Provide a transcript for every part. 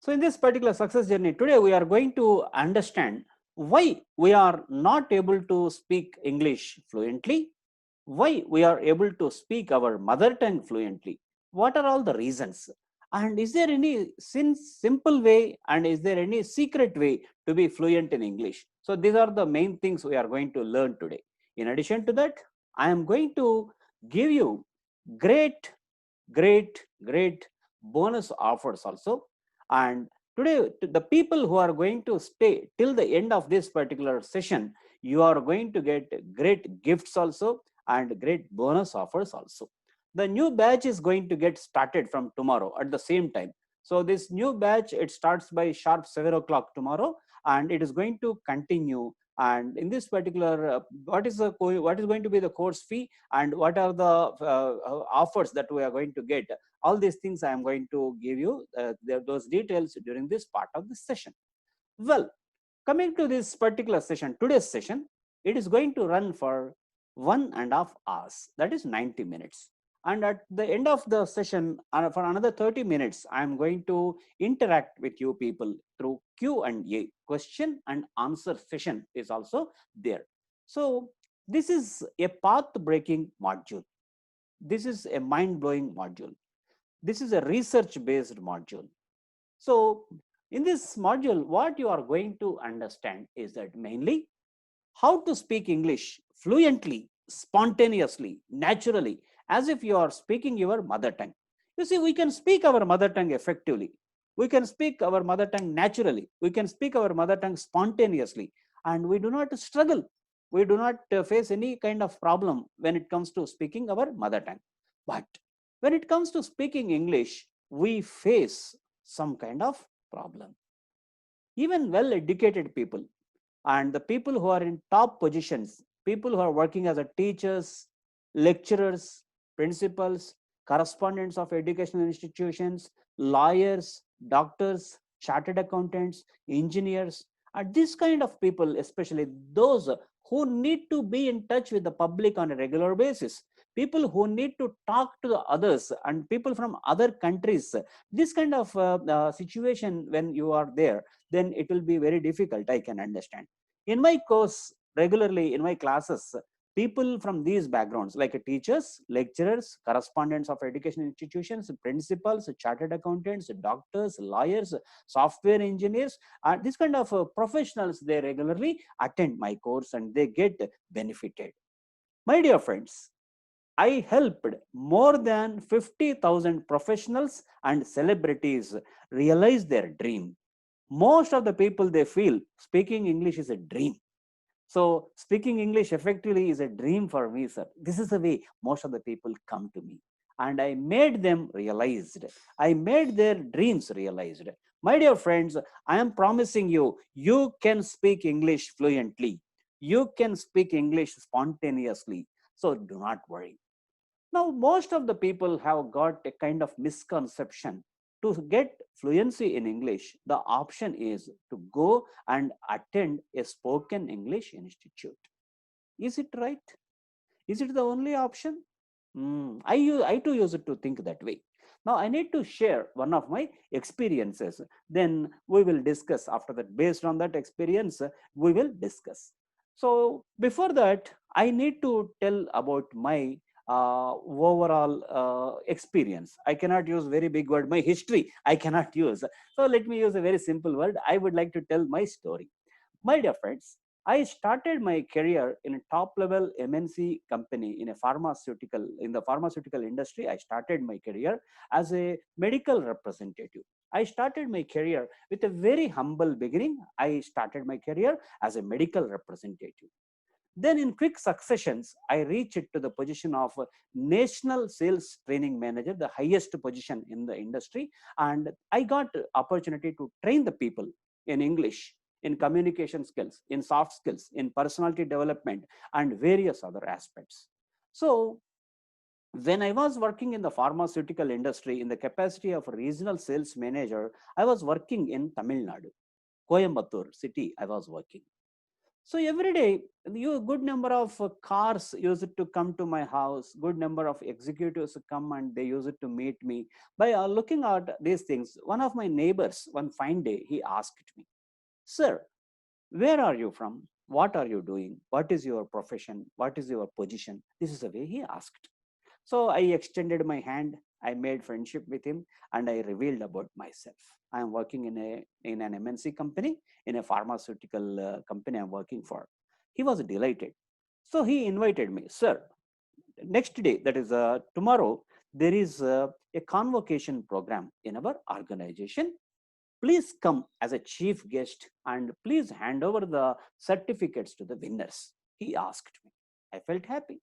So in this particular success journey, today we are going to understand why we are not able to speak English fluently, why we are able to speak our mother tongue fluently, what are all the reasons, and is there any simple way and is there any secret way to be fluent in English. So these are the main things we are going to learn today. In addition to that, I am going to give you great great bonus offers also. And today, the people who are going to stay till the end of this particular session, you are going to get great gifts also and great bonus offers also. The new batch is going to get started from tomorrow at the same time. So this new batch, it starts by sharp 7 o'clock tomorrow, and it is going to continue. And in this particular, what is going to be the course fee, and what are the offers that we are going to get? All these things I am going to give you those details during this part of the session. Well, coming to this particular session, today's session, it is going to run for 1.5 hours, that is 90 minutes. And at the end of the session, for another 30 minutes, I am going to interact with you people through Q&A, question and answer session is also there. So this is a path-breaking module. This is a mind-blowing module. This is a research-based module. So in this module, what you are going to understand is that mainly how to speak English fluently, spontaneously, naturally, as if you are speaking your mother tongue. You see, we can speak our mother tongue effectively. We can speak our mother tongue naturally. We can speak our mother tongue spontaneously, and we do not struggle. We do not face any kind of problem when it comes to speaking our mother tongue. But when it comes to speaking English, we face some kind of problem. Even well educated people and the people who are in top positions, people who are working as a teachers, lecturers, principals, correspondents of educational institutions, lawyers, doctors, chartered accountants, engineers, and this kind of people, especially those who need to be in touch with the public on a regular basis, people who need to talk to the others and people from other countries, this kind of situation, when you are there, then it will be very difficult, I can understand. In my course, regularly in my classes, people from these backgrounds like teachers, lecturers, correspondents of education institutions, principals, chartered accountants, doctors, lawyers, software engineers, this kind of professionals, they regularly attend my course and they get benefited. My dear friends, I helped more than 50,000 professionals and celebrities realize their dream. Most of the people, they feel speaking English is a dream. So speaking English effectively is a dream for me, sir. This is the way most of the people come to me. And I made them realized. I made their dreams realized. My dear friends, I am promising you, you can speak English fluently. You can speak English spontaneously. So do not worry. Now, most of the people have got a kind of misconception. To get fluency in English, the option is to go and attend a spoken English institute. Is it right? Is it the only option? I too used to think that way. Now, I need to share one of my experiences. Then we will discuss after that. Based on that experience, we will discuss. So, before that, I need to tell about my overall experience. I cannot use very big word. My history, I cannot use. So, let me use a very simple word. I would like to tell my story. My dear friends, I started my career in a top level MNC company in the pharmaceutical industry. I started my career as a medical representative. I started my career with a very humble beginning. I started my career as a medical representative. Then in quick successions, I reached to the position of national sales training manager, the highest position in the industry. And I got opportunity to train the people in English, in communication skills, in soft skills, in personality development, and various other aspects. So when I was working in the pharmaceutical industry in the capacity of a regional sales manager, I was working in Tamil Nadu, Coimbatore city, I was working. So every day, you a good number of cars used to come to my house. Good number of executives come and they used to meet me. By looking at these things, one of my neighbors, one fine day, he asked me, "Sir, where are you from? What are you doing? What is your profession? What is your position?" This is the way he asked. So I extended my hand, I made friendship with him, and I revealed about myself. I am working in an MNC company, in a pharmaceutical company I'm working for. He was delighted. So he invited me, "Sir, next day, that is tomorrow, there is a convocation program in our organization. Please come as a chief guest and please hand over the certificates to the winners." He asked me. I felt happy.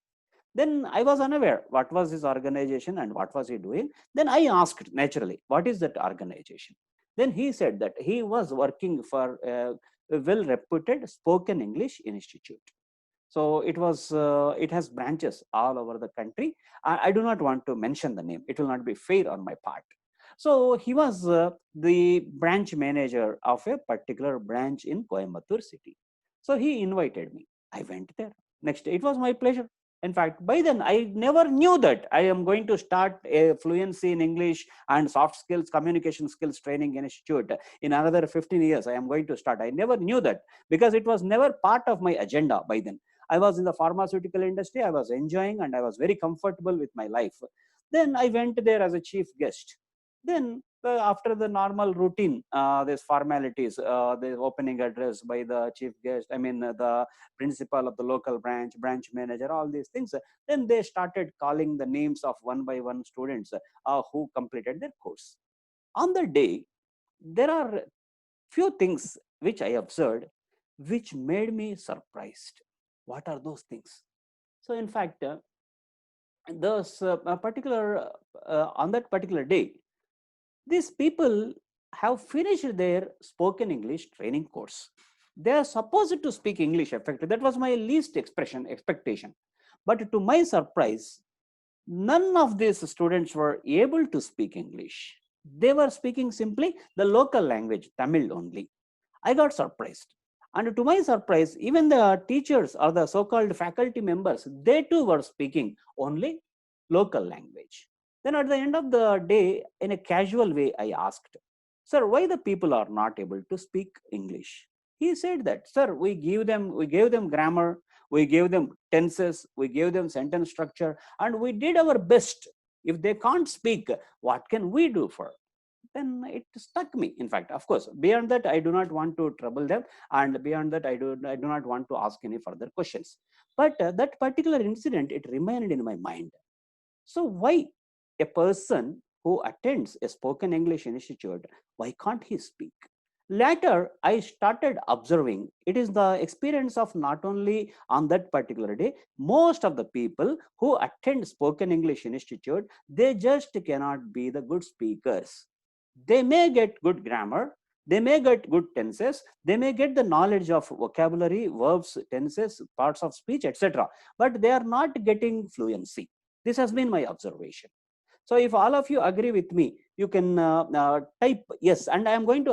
Then I was unaware what was his organization and what was he doing. Then I asked naturally, "What is that organization?" Then he said that he was working for a well reputed spoken English institute. So it has branches all over the country. I do not want to mention the name, it will not be fair on my part. So he was the branch manager of a particular branch in Coimbatore city. So he invited me. I went there. Next day, it was my pleasure. In fact, by then I never knew that I am going to start a fluency in English and soft skills, communication skills training institute in another 15 years. I am going to start. I never knew that because it was never part of my agenda by then. I was in the pharmaceutical industry. I was enjoying and I was very comfortable with my life. Then I went there as a chief guest. Then after the normal routine, these formalities, the opening address by the chief guest, I mean the principal of the local branch, branch manager, all these things. Then they started calling the names of one by one students who completed their course. On the day, there are few things which I observed which made me surprised. What are those things? So in fact, those particular on that particular day, these people have finished their spoken English training course. They are supposed to speak English effectively. That was my least expectation. But to my surprise, none of these students were able to speak English. They were speaking simply the local language, Tamil only. I got surprised. And to my surprise, even the teachers or the so-called faculty members, they too were speaking only local language. Then at the end of the day, in a casual way, I asked, "Sir, why the people are not able to speak English?" He said that, "Sir, we gave them grammar, we gave them tenses, we gave them sentence structure, and we did our best. If they can't speak, what can we do for?" Then it stuck me. In fact, of course, beyond that, I do not want to trouble them, and beyond that, I do not want to ask any further questions. But that particular incident, it remained in my mind. So why a person who attends a spoken English institute, why can't he speak? Later, I started observing it is the experience of not only on that particular day, most of the people who attend spoken English institute, they just cannot be the good speakers. They may get good grammar, they may get good tenses, they may get the knowledge of vocabulary, verbs, tenses, parts of speech, etc. But they are not getting fluency. This has been my observation. So if all of you agree with me, you can type yes, and I am going to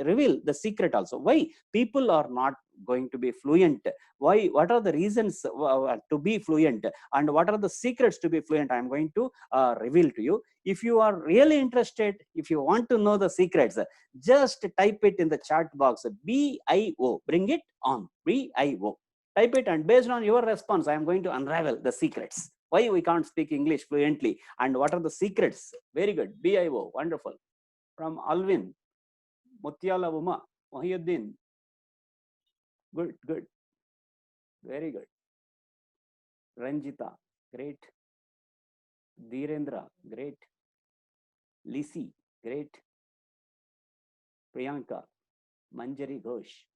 reveal the secret also. Why people are not going to be fluent? Why? What are the reasons to be fluent? And what are the secrets to be fluent? I am going to reveal to you. If you are really interested, if you want to know the secrets, just type it in the chat box. BIO. Bring it on. BIO. Type it, and based on your response, I am going to unravel the secrets. Why we can't speak English fluently and what are the secrets? Very good. BIO. Wonderful. From Alvin, Mutyala Uma, Mohyuddin. Good, good. Very good. Ranjita. Great. Dhirendra. Great. Lisi. Great. Priyanka. Manjari Ghosh.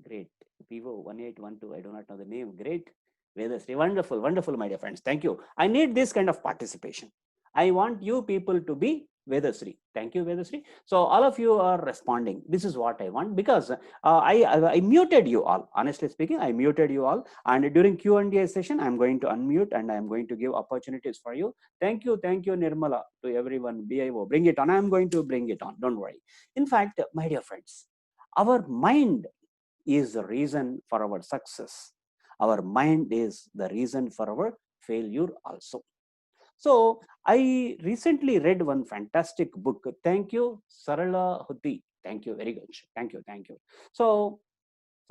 Great. Vivo 1812. I do not know the name. Great. Vedasri. Wonderful, wonderful, my dear friends. Thank you. I need this kind of participation. I want you people to be Vedasri. Thank you, Vedasri. So all of you are responding. This is what I want because I muted you all. Honestly speaking, I muted you all. And during Q&A session, I'm going to unmute and I'm going to give opportunities for you. Thank you, Nirmala, to everyone. BIO, bring it on. I'm going to bring it on. Don't worry. In fact, my dear friends, our mind is the reason for our success. Our mind is the reason for our failure also. So I recently read one fantastic book. Thank you, Sarala Hutti. Thank you very much. Thank you. Thank you. So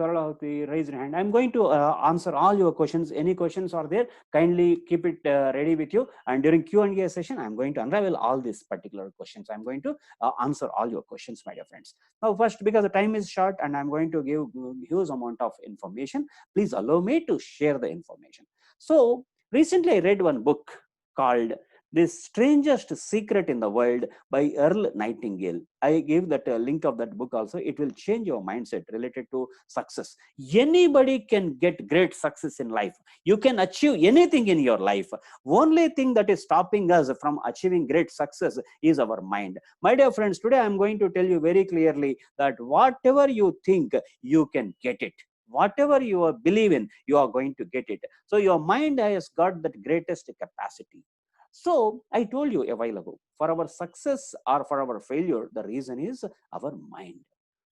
Sarala Hutti, raise your hand. I'm going to answer all your questions. Any questions are there? Kindly keep it ready with you. And during Q&A session, I'm going to unravel all these particular questions. I'm going to answer all your questions, my dear friends. Now, first, because the time is short and I'm going to give huge amount of information, please allow me to share the information. So recently I read one book called The Strangest Secret in the World by Earl Nightingale. I gave that link of that book also. It will change your mindset related to success. Anybody can get great success in life. You can achieve anything in your life. Only thing that is stopping us from achieving great success is our mind. My dear friends, today I'm going to tell you very clearly that whatever you think, you can get it. Whatever you believe in, you are going to get it. So your mind has got that greatest capacity. So I told you a while ago, for our success or for our failure, the reason is our mind.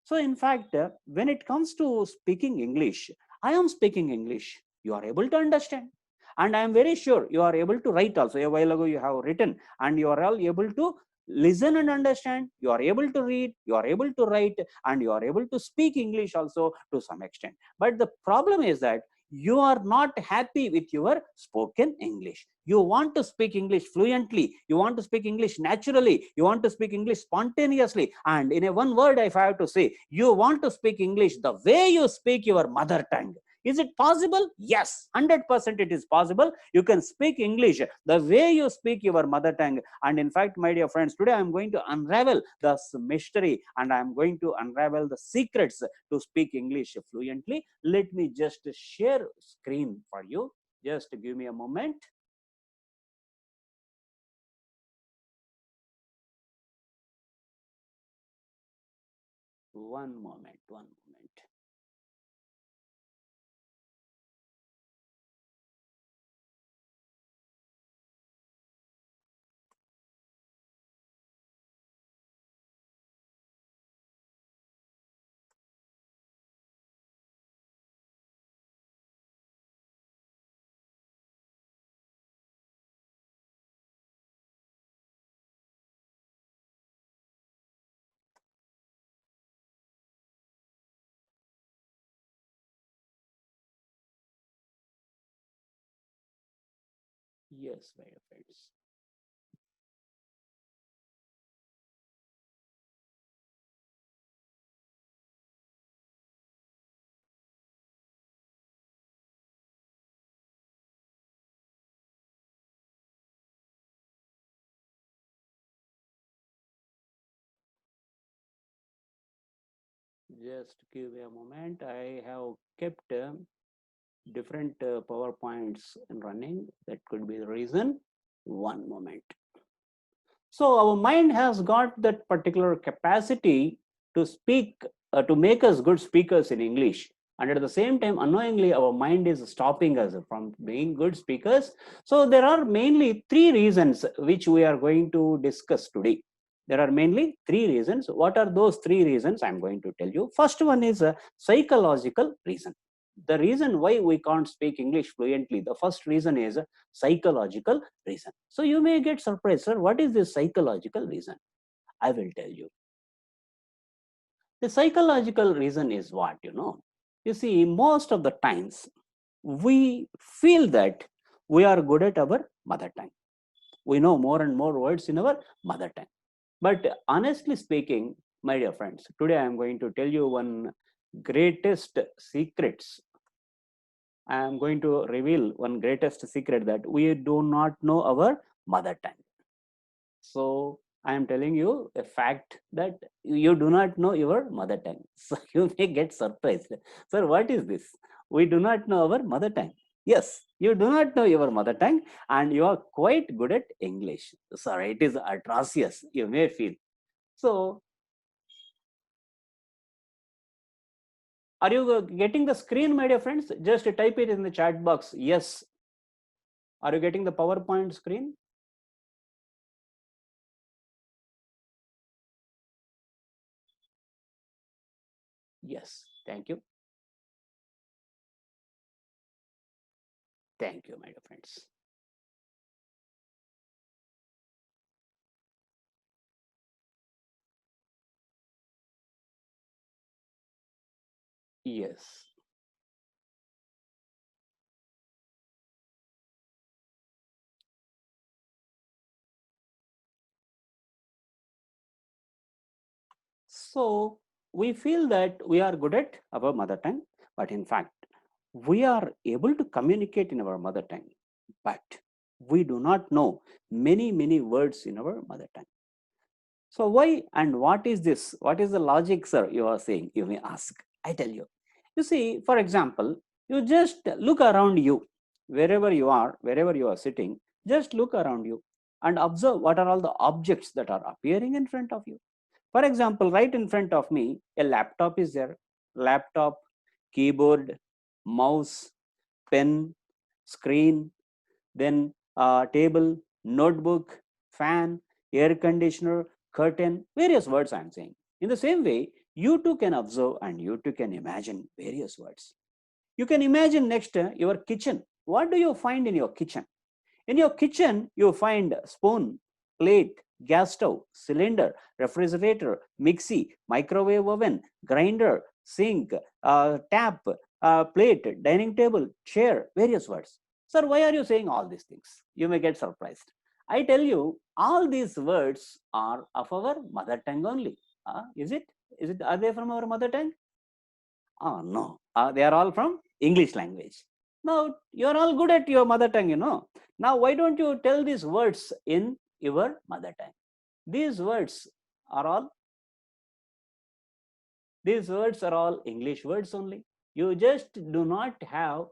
So in fact, when it comes to speaking English, I am speaking English. You are able to understand. And I am very sure you are able to write also. A while ago, you have written and you are all able to listen and understand. You are able to read, you are able to write, and you are able to speak English also to some extent. But the problem is that you are not happy with your spoken English. You want to speak English fluently. You want to speak English naturally. You want to speak English spontaneously. And in a one word, if I have to say, you want to speak English the way you speak your mother tongue. Is it possible? Yes, 100% it is possible. You can speak English the way you speak your mother tongue. And in fact, my dear friends, today I'm going to unravel the mystery and I'm going to unravel the secrets to speak English fluently. Let me just share screen for you. Just give me a moment. One moment, one moment. Yes, my dear friends. Just give me a moment. I have kept different PowerPoints running. That could be the reason. One moment. So our mind has got that particular capacity to speak, to make us good speakers in English. And at the same time, unknowingly, our mind is stopping us from being good speakers. So there are mainly three reasons which we are going to discuss today. There are mainly three reasons. What are those three reasons? I'm going to tell you. First one is a psychological reason. The reason why we can't speak English fluently, the first reason is a psychological reason. So you may get surprised, sir, what is this psychological reason? I will tell you. The psychological reason is what, you see, most of the times we feel that we are good at our mother tongue. We know more and more words in our mother tongue. But honestly speaking, my dear friends, today I am going to tell you one greatest secrets. I am going to reveal one greatest secret that we do not know our mother tongue. So I am telling you a fact that you do not know your mother tongue. So you may get surprised. Sir, what is this? We do not know our mother tongue. Yes, you do not know your mother tongue and you are quite good at English. Sorry, it is atrocious, you may feel. So are you getting the screen, my dear friends? Just type it in the chat box. Yes. Are you getting the PowerPoint screen? Yes, thank you. Thank you, my dear friends. Yes. So we feel that we are good at our mother tongue, but in fact, we are able to communicate in our mother tongue, but we do not know many, many words in our mother tongue. So why and what is this? What is the logic, sir? You are saying, you may ask. I tell you. You see, for example, you just look around you, wherever you are sitting, just look around you and observe what are all the objects that are appearing in front of you. For example, right in front of me, a laptop is there. Laptop, keyboard, mouse, pen, screen, then table, notebook, fan, air conditioner, curtain, various words I am saying. In the same way, you too can observe and you too can imagine various words. You can imagine next your kitchen. What do you find in your kitchen? In your kitchen, you find spoon, plate, gas stove, cylinder, refrigerator, mixie, microwave oven, grinder, sink, tap, plate, dining table, chair, various words. Sir, why are you saying all these things? You may get surprised. I tell you, all these words are of our mother tongue only. Is it? Are they from our mother tongue? Oh, no. They are all from English language. Now, you are all good at your mother tongue. Now, why don't you tell these words in your mother tongue? These words are all, these words are all English words only. You just do not have,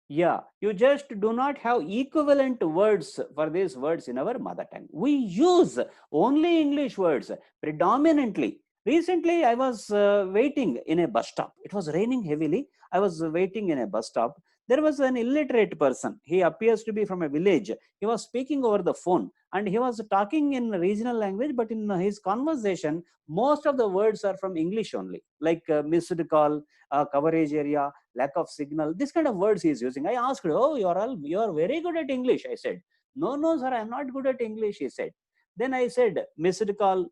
yeah, you just do not have equivalent words for these words in our mother tongue. We use only English words predominantly. Recently, I was waiting in a bus stop. It was raining heavily. I was waiting in a bus stop. There was an illiterate person. He appears to be from a village. He was speaking over the phone and he was talking in regional language, but in his conversation, most of the words are from English only, like missed call, coverage area, lack of signal, this kind of words he is using. I asked, oh, you are very good at English. I said, no, sir, I'm not good at English, he said. Then I said, missed call,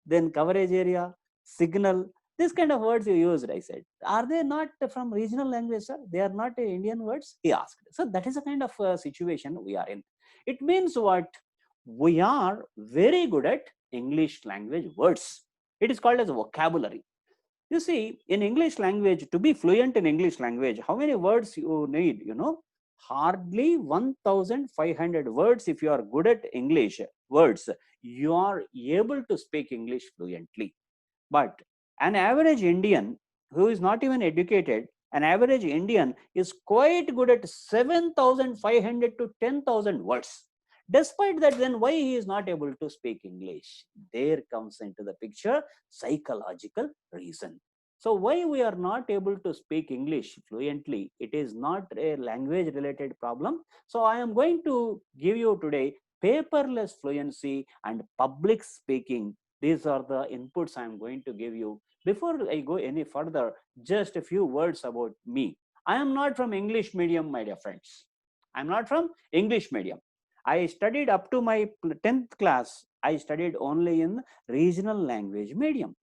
then coverage area, signal, this kind of words you used. I said, are they not from regional language, sir? They are not Indian words, he asked. So that is the kind of situation we are in. It means what? We are very good at English language words. It is called as vocabulary. You see, in English language, to be fluent in English language, how many words you need? Hardly 1,500 words. If you are good at English words, you are able to speak English fluently. But an average Indian who is not even educated, an average Indian is quite good at 7,500 to 10,000 words. Despite that, then why he is not able to speak English? There comes into the picture psychological reason. So why we are not able to speak English fluently? It is not a language related problem. So I am going to give you today paperless fluency and public speaking. These are the inputs I am going to give you. Before I go any further, just a few words about me. I am not from English medium, my dear friends. I am not from English medium. I studied up to my 10th class. I studied only in regional language medium.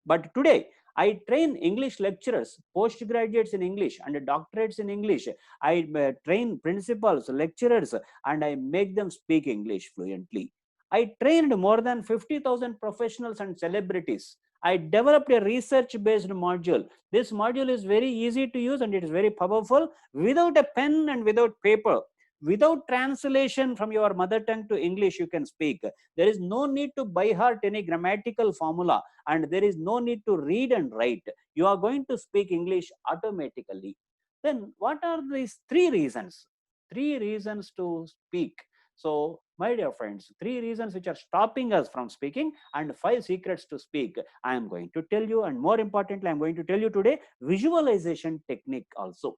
But today, I train English lecturers, postgraduates in English, and doctorates in English. I train principals, lecturers, and I make them speak English fluently. I trained more than 50,000 professionals and celebrities. I developed a research-based module. This module is very easy to use and it is very powerful without a pen and without paper. Without translation from your mother tongue to English, you can speak. There is no need to by heart any grammatical formula and there is no need to read and write. You are going to speak English automatically. Then what are these three reasons? Three reasons to speak. So, my dear friends, three reasons which are stopping us from speaking and 5 secrets to speak. I am going to tell you, and more importantly, I am going to tell you today visualization technique also.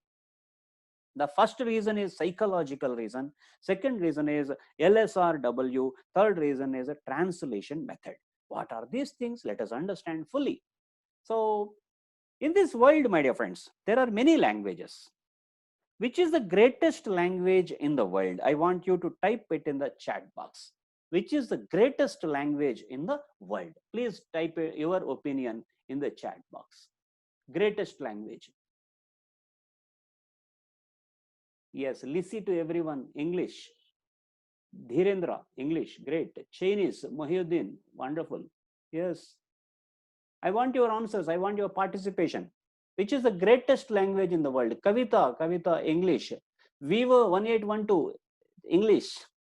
The first reason is psychological reason. Second reason is LSRW. Third reason is a translation method. What are these things? Let us understand fully. So, in this world, my dear friends, there are many languages. Which is the greatest language in the world? I want you to type it in the chat box. Which is the greatest language in the world? Please type your opinion in the chat box. Greatest language. Yes, listen to everyone. English. Dhirendra, English. Great. Chinese, Mohyuddin. Wonderful. Yes. I want your answers. I want your participation. Which is the greatest language in the world? Kavita, English. Vivo 1812, English.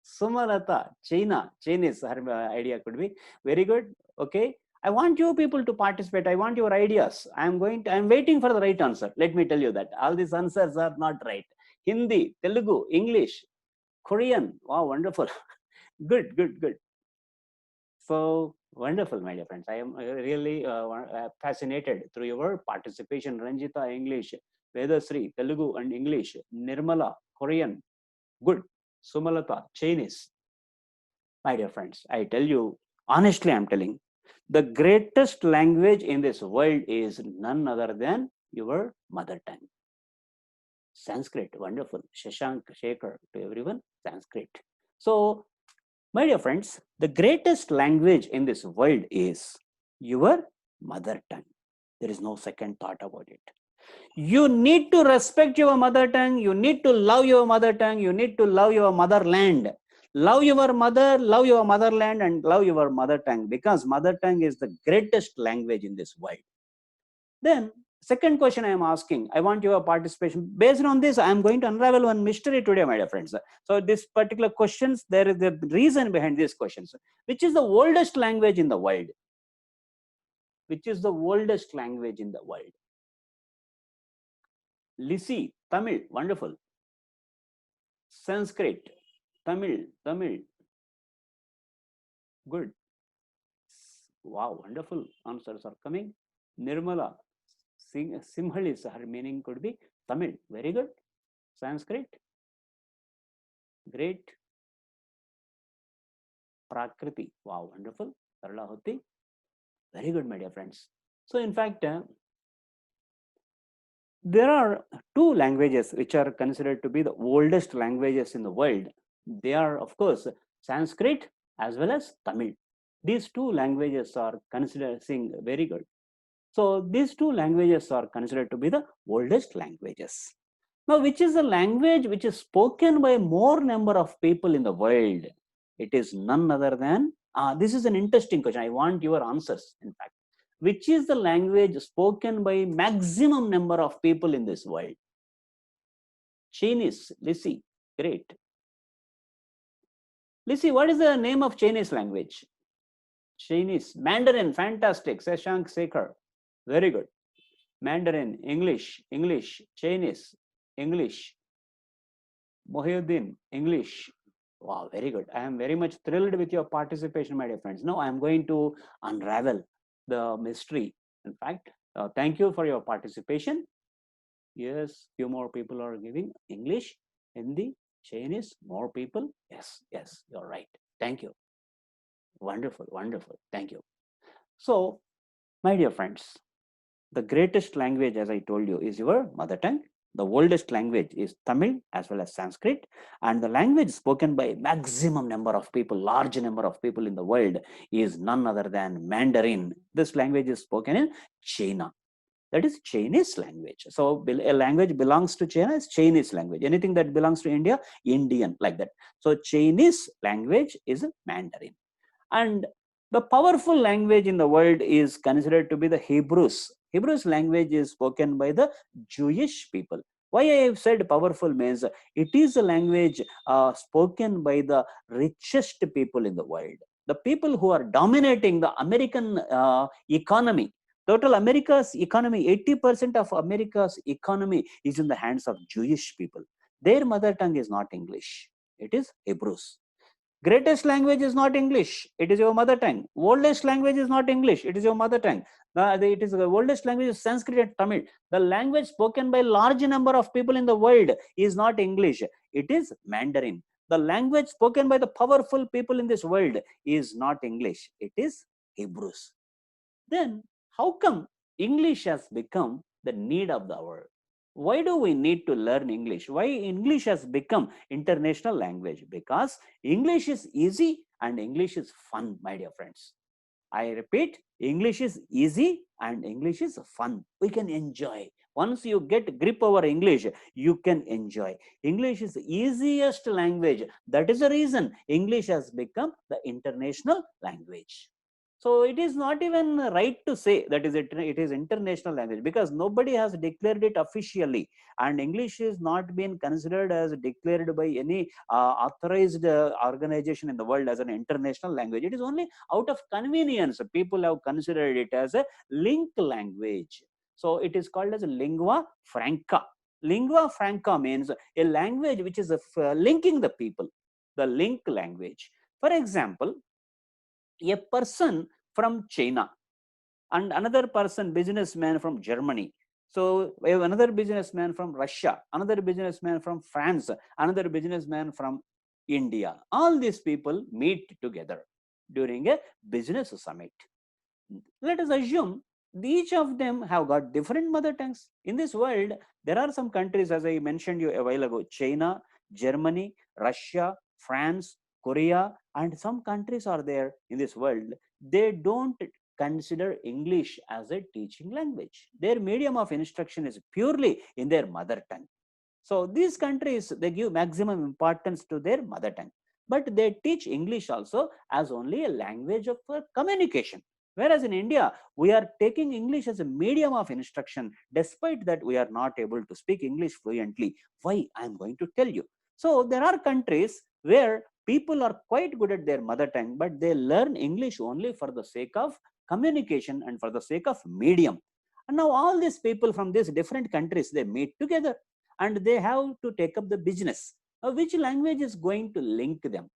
Sumalata, Chinese, her idea could be. Very good. Okay. I want you people to participate. I want your ideas. I'm waiting for the right answer. Let me tell you that all these answers are not right. Hindi, Telugu, English, Korean. Wow, wonderful. Good. So wonderful, my dear friends. I am really fascinated through your participation. Ranjita, English, Vedasri, Telugu and English, Nirmala, Korean, good. Sumalata, Chinese. My dear friends, I tell you, honestly, I'm telling, the greatest language in this world is none other than your mother tongue. Sanskrit, wonderful. Shashank, Shekhar, to everyone, Sanskrit. So, my dear friends, the greatest language in this world is your mother tongue. There is no second thought about it. You need to respect your mother tongue. You need to love your mother tongue. You need to love your motherland. Love your mother, love your motherland, and love your mother tongue, because mother tongue is the greatest language in this world. Then, second question I am asking, I want your participation. Based on this, I am going to unravel one mystery today, my dear friends. So this particular questions, there is a reason behind these questions. Which is the oldest language in the world? Which is the oldest language in the world? Lisi, Tamil, wonderful. Sanskrit, Tamil, good. Wow, wonderful answers are coming. Nirmala, Simhalis, her meaning could be Tamil, very good. Sanskrit, great. Prakriti, wow, wonderful. Saralahoti, very good, my dear friends. So in fact, there are two languages which are considered to be the oldest languages in the world. They are, of course, Sanskrit as well as Tamil. These two languages are considered very good. So these two languages are considered to be the oldest languages. Now, which is the language which is spoken by more number of people in the world? It is none other than, this is an interesting question. I want your answers, in fact. Which is the language spoken by maximum number of people in this world? Chinese, Lissy, great. Lissy, what is the name of Chinese language? Chinese, Mandarin, fantastic. Shashank Sekhar, very good. Mandarin, English, Chinese, English. Mohyuddin, English. Wow, very good. I am very much thrilled with your participation, my dear friends. Now I am going to unravel the mystery. In fact, thank you for your participation. Yes, few more people are giving English, Hindi, Chinese, more people. Yes, you're right. Thank you. Wonderful. Thank you. So, my dear friends, the greatest language, as I told you, is your mother tongue. The oldest language is Tamil as well as Sanskrit, and the language spoken by maximum number of people, large number of people in the world, is none other than Mandarin. This language is spoken in China. That is Chinese language. So a language belongs to China is Chinese language. Anything that belongs to India, Indian, like that. So Chinese language is Mandarin. And the powerful language in the world is considered to be the Hebrews. Hebrews language is spoken by the Jewish people. Why I have said powerful means it is a language spoken by the richest people in the world. The people who are dominating the American economy. Total America's economy, 80% of America's economy is in the hands of Jewish people. Their mother tongue is not English. It is Hebrews. Greatest language is not English. It is your mother tongue. Oldest language is not English. It is your mother tongue. It is the oldest language is Sanskrit and Tamil. The language spoken by large number of people in the world is not English. It is Mandarin. The language spoken by the powerful people in this world is not English. It is Hebrews. Then how come English has become the need of the hour? Why do we need to learn English? Why English has become international language? Because English is easy and English is fun, my dear friends. I repeat, English is easy and English is fun. We can enjoy. Once you get grip over English, you can enjoy. English is the easiest language. That is the reason English has become the international language. So it is not even right to say that it is international language, because nobody has declared it officially, and English is not been considered as declared by any authorized organization in the world as an international language. It is only out of convenience people have considered it as a link language. So it is called as a lingua franca. Lingua franca means a language which is linking the people, the link language. For example, a person from China and another person, businessman from Germany. So we have another businessman from Russia, another businessman from France, another businessman from India. All these people meet together during a business summit. Let us assume each of them have got different mother tongues. In this world, there are some countries, as I mentioned you a while ago: China, Germany, Russia, France, Korea, and some countries are there in this world. They don't consider English as a teaching language. Their medium of instruction is purely in their mother tongue. So these countries, they give maximum importance to their mother tongue, but they teach English also as only a language of communication. Whereas in India, we are taking English as a medium of instruction. Despite that, we are not able to speak English fluently. Why? I am going to tell you. So there are countries where people are quite good at their mother tongue, but they learn English only for the sake of communication and for the sake of medium. And now all these people from these different countries, they meet together and they have to take up the business. Which language is going to link them?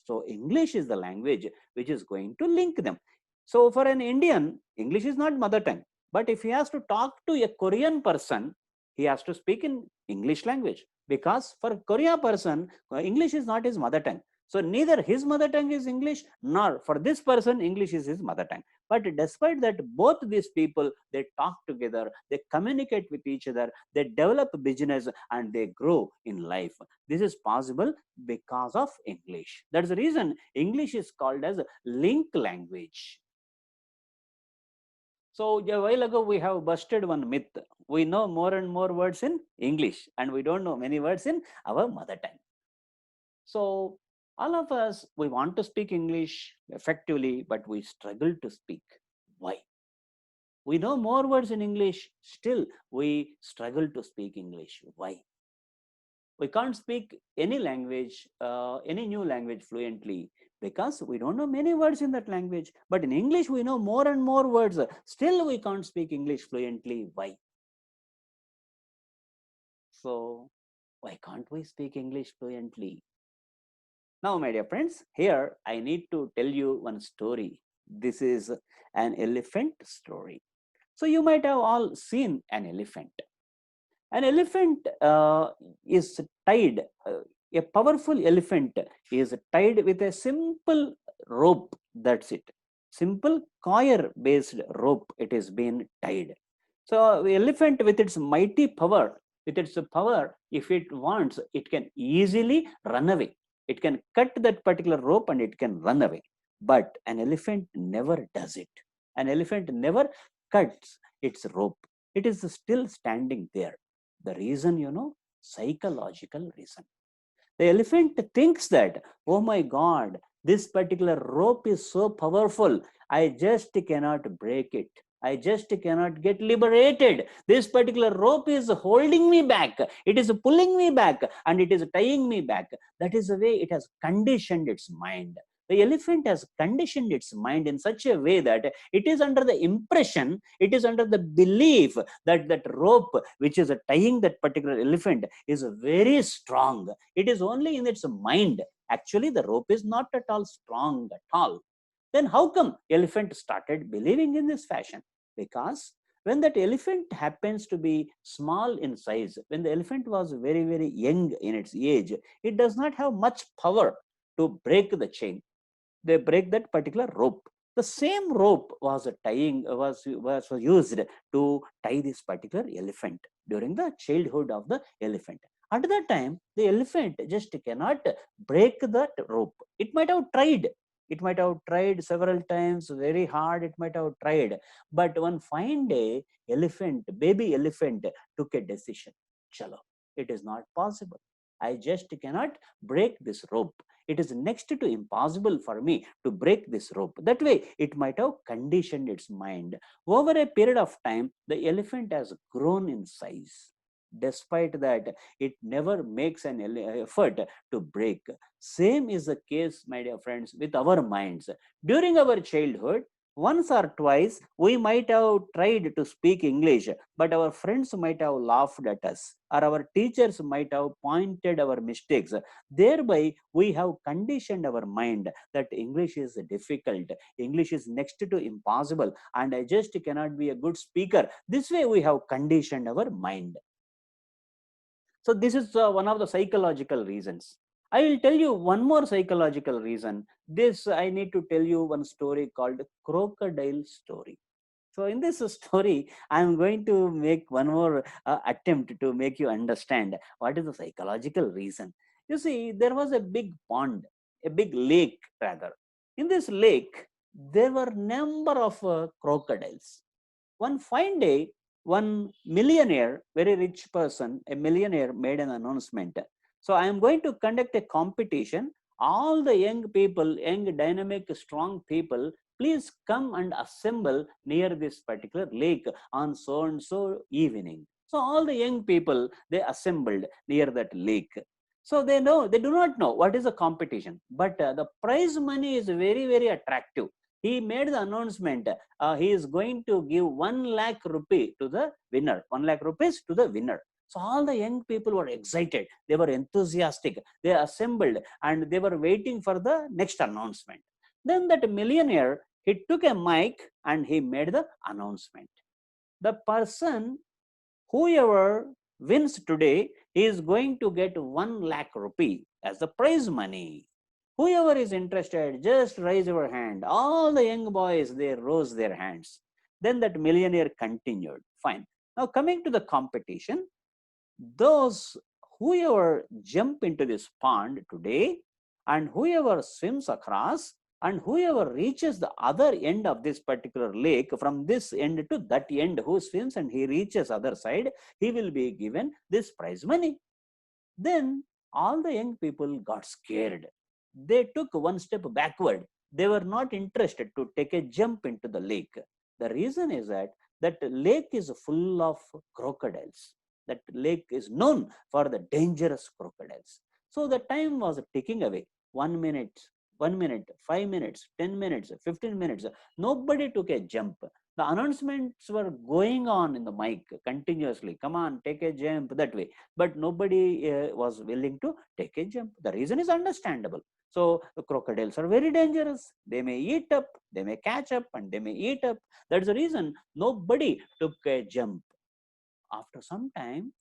So English is the language which is going to link them. So for an Indian, English is not mother tongue. But if he has to talk to a Korean person, he has to speak in English language. Because for a Korean person, English is not his mother tongue. So neither his mother tongue is English, nor for this person, English is his mother tongue. But despite that, both these people, they talk together, they communicate with each other, they develop business, and they grow in life. This is possible because of English. That's the reason English is called as link language. So a while ago, we have busted one myth. We know more and more words in English, and we don't know many words in our mother tongue. So all of us, we want to speak English effectively, but we struggle to speak. Why? We know more words in English, still we struggle to speak English. Why? We can't speak any language, any new language fluently, because we don't know many words in that language. But in English, we know more and more words. Still, we can't speak English fluently. Why? So, why can't we speak English fluently? Now, my dear friends, here I need to tell you one story. This is an elephant story. So, you might have all seen an elephant. An elephant is tied, a powerful elephant is tied with a simple rope. That's it. Simple coir based rope, it is being tied. So, the elephant, with its mighty power, if it wants, it can easily run away. It can cut that particular rope and it can run away. But an elephant never does it. An elephant never cuts its rope. It is still standing there. The reason, psychological reason. The elephant thinks that, oh my God, this particular rope is so powerful, I just cannot break it. I just cannot get liberated. This particular rope is holding me back. It is pulling me back and it is tying me back. That is the way it has conditioned its mind. The elephant has conditioned its mind in such a way that it is under the impression, it is under the belief that that rope which is tying that particular elephant is very strong. It is only in its mind. Actually, the rope is not at all strong at all. Then how come elephant started believing in this fashion? Because when that elephant happens to be small in size, when the elephant was very, very young in its age, it does not have much power to break the chain. They break that particular rope. The same rope was used to tie this particular elephant. during the childhood of the elephant. At that time, the elephant just cannot break that rope. It might have tried. It might have tried several times, very hard. It might have tried. But one fine day, baby elephant took a decision. Chalo, it is not possible. I just cannot break this rope. It is next to impossible for me to break this rope. That way, it might have conditioned its mind. Over a period of time, the elephant has grown in size. Despite that, it never makes an effort to break. Same is the case, my dear friends, with our minds. During our childhood, once or twice, we might have tried to speak English, but our friends might have laughed at us, or our teachers might have pointed our mistakes. Thereby, we have conditioned our mind that English is difficult, English is next to impossible, and I just cannot be a good speaker. This way, we have conditioned our mind. So this is one of the psychological reasons. I will tell you one more psychological reason. This I need to tell you one story called crocodile story. So in this story, I am going to make one more attempt to make you understand what is the psychological reason. You see, there was a big pond, a big lake rather. In this lake, there were number of crocodiles. One fine day, one millionaire, very rich person, a millionaire, made an announcement. So I am going to conduct a competition. All the young people, young, dynamic, strong people, please come and assemble near this particular lake on so and so evening. So all the young people, they assembled near that lake. So they do not know what is a competition, but the prize money is very, very attractive. He made the announcement. He is going to give 1 lakh rupee to the winner, 1 lakh rupees to the winner. So all the young people were excited. They were enthusiastic. They assembled and they were waiting for the next announcement. Then that millionaire, he took a mic and he made the announcement. The person, whoever wins today, is going to get 1 lakh rupee as the prize money. Whoever is interested, just raise your hand. All the young boys, they rose their hands. Then that millionaire continued. Fine. Now coming to the competition, those whoever jump into this pond today and whoever swims across and whoever reaches the other end of this particular lake, from this end to that end, who swims and he reaches other side, he will be given this prize money. Then all the young people got scared. They took one step backward. They were not interested to take a jump into the lake. The reason is that lake is full of crocodiles. That lake is known for the dangerous crocodiles. So the time was ticking away. 1 minute, 1 minute, 5 minutes, 10 minutes, 15 minutes. Nobody took a jump. The announcements were going on in the mic continuously. Come on, take a jump, that way. But nobody was willing to take a jump. The reason is understandable. So the crocodiles are very dangerous. They may eat up, they may catch up, and they may eat up. That's the reason nobody took a jump. After some time,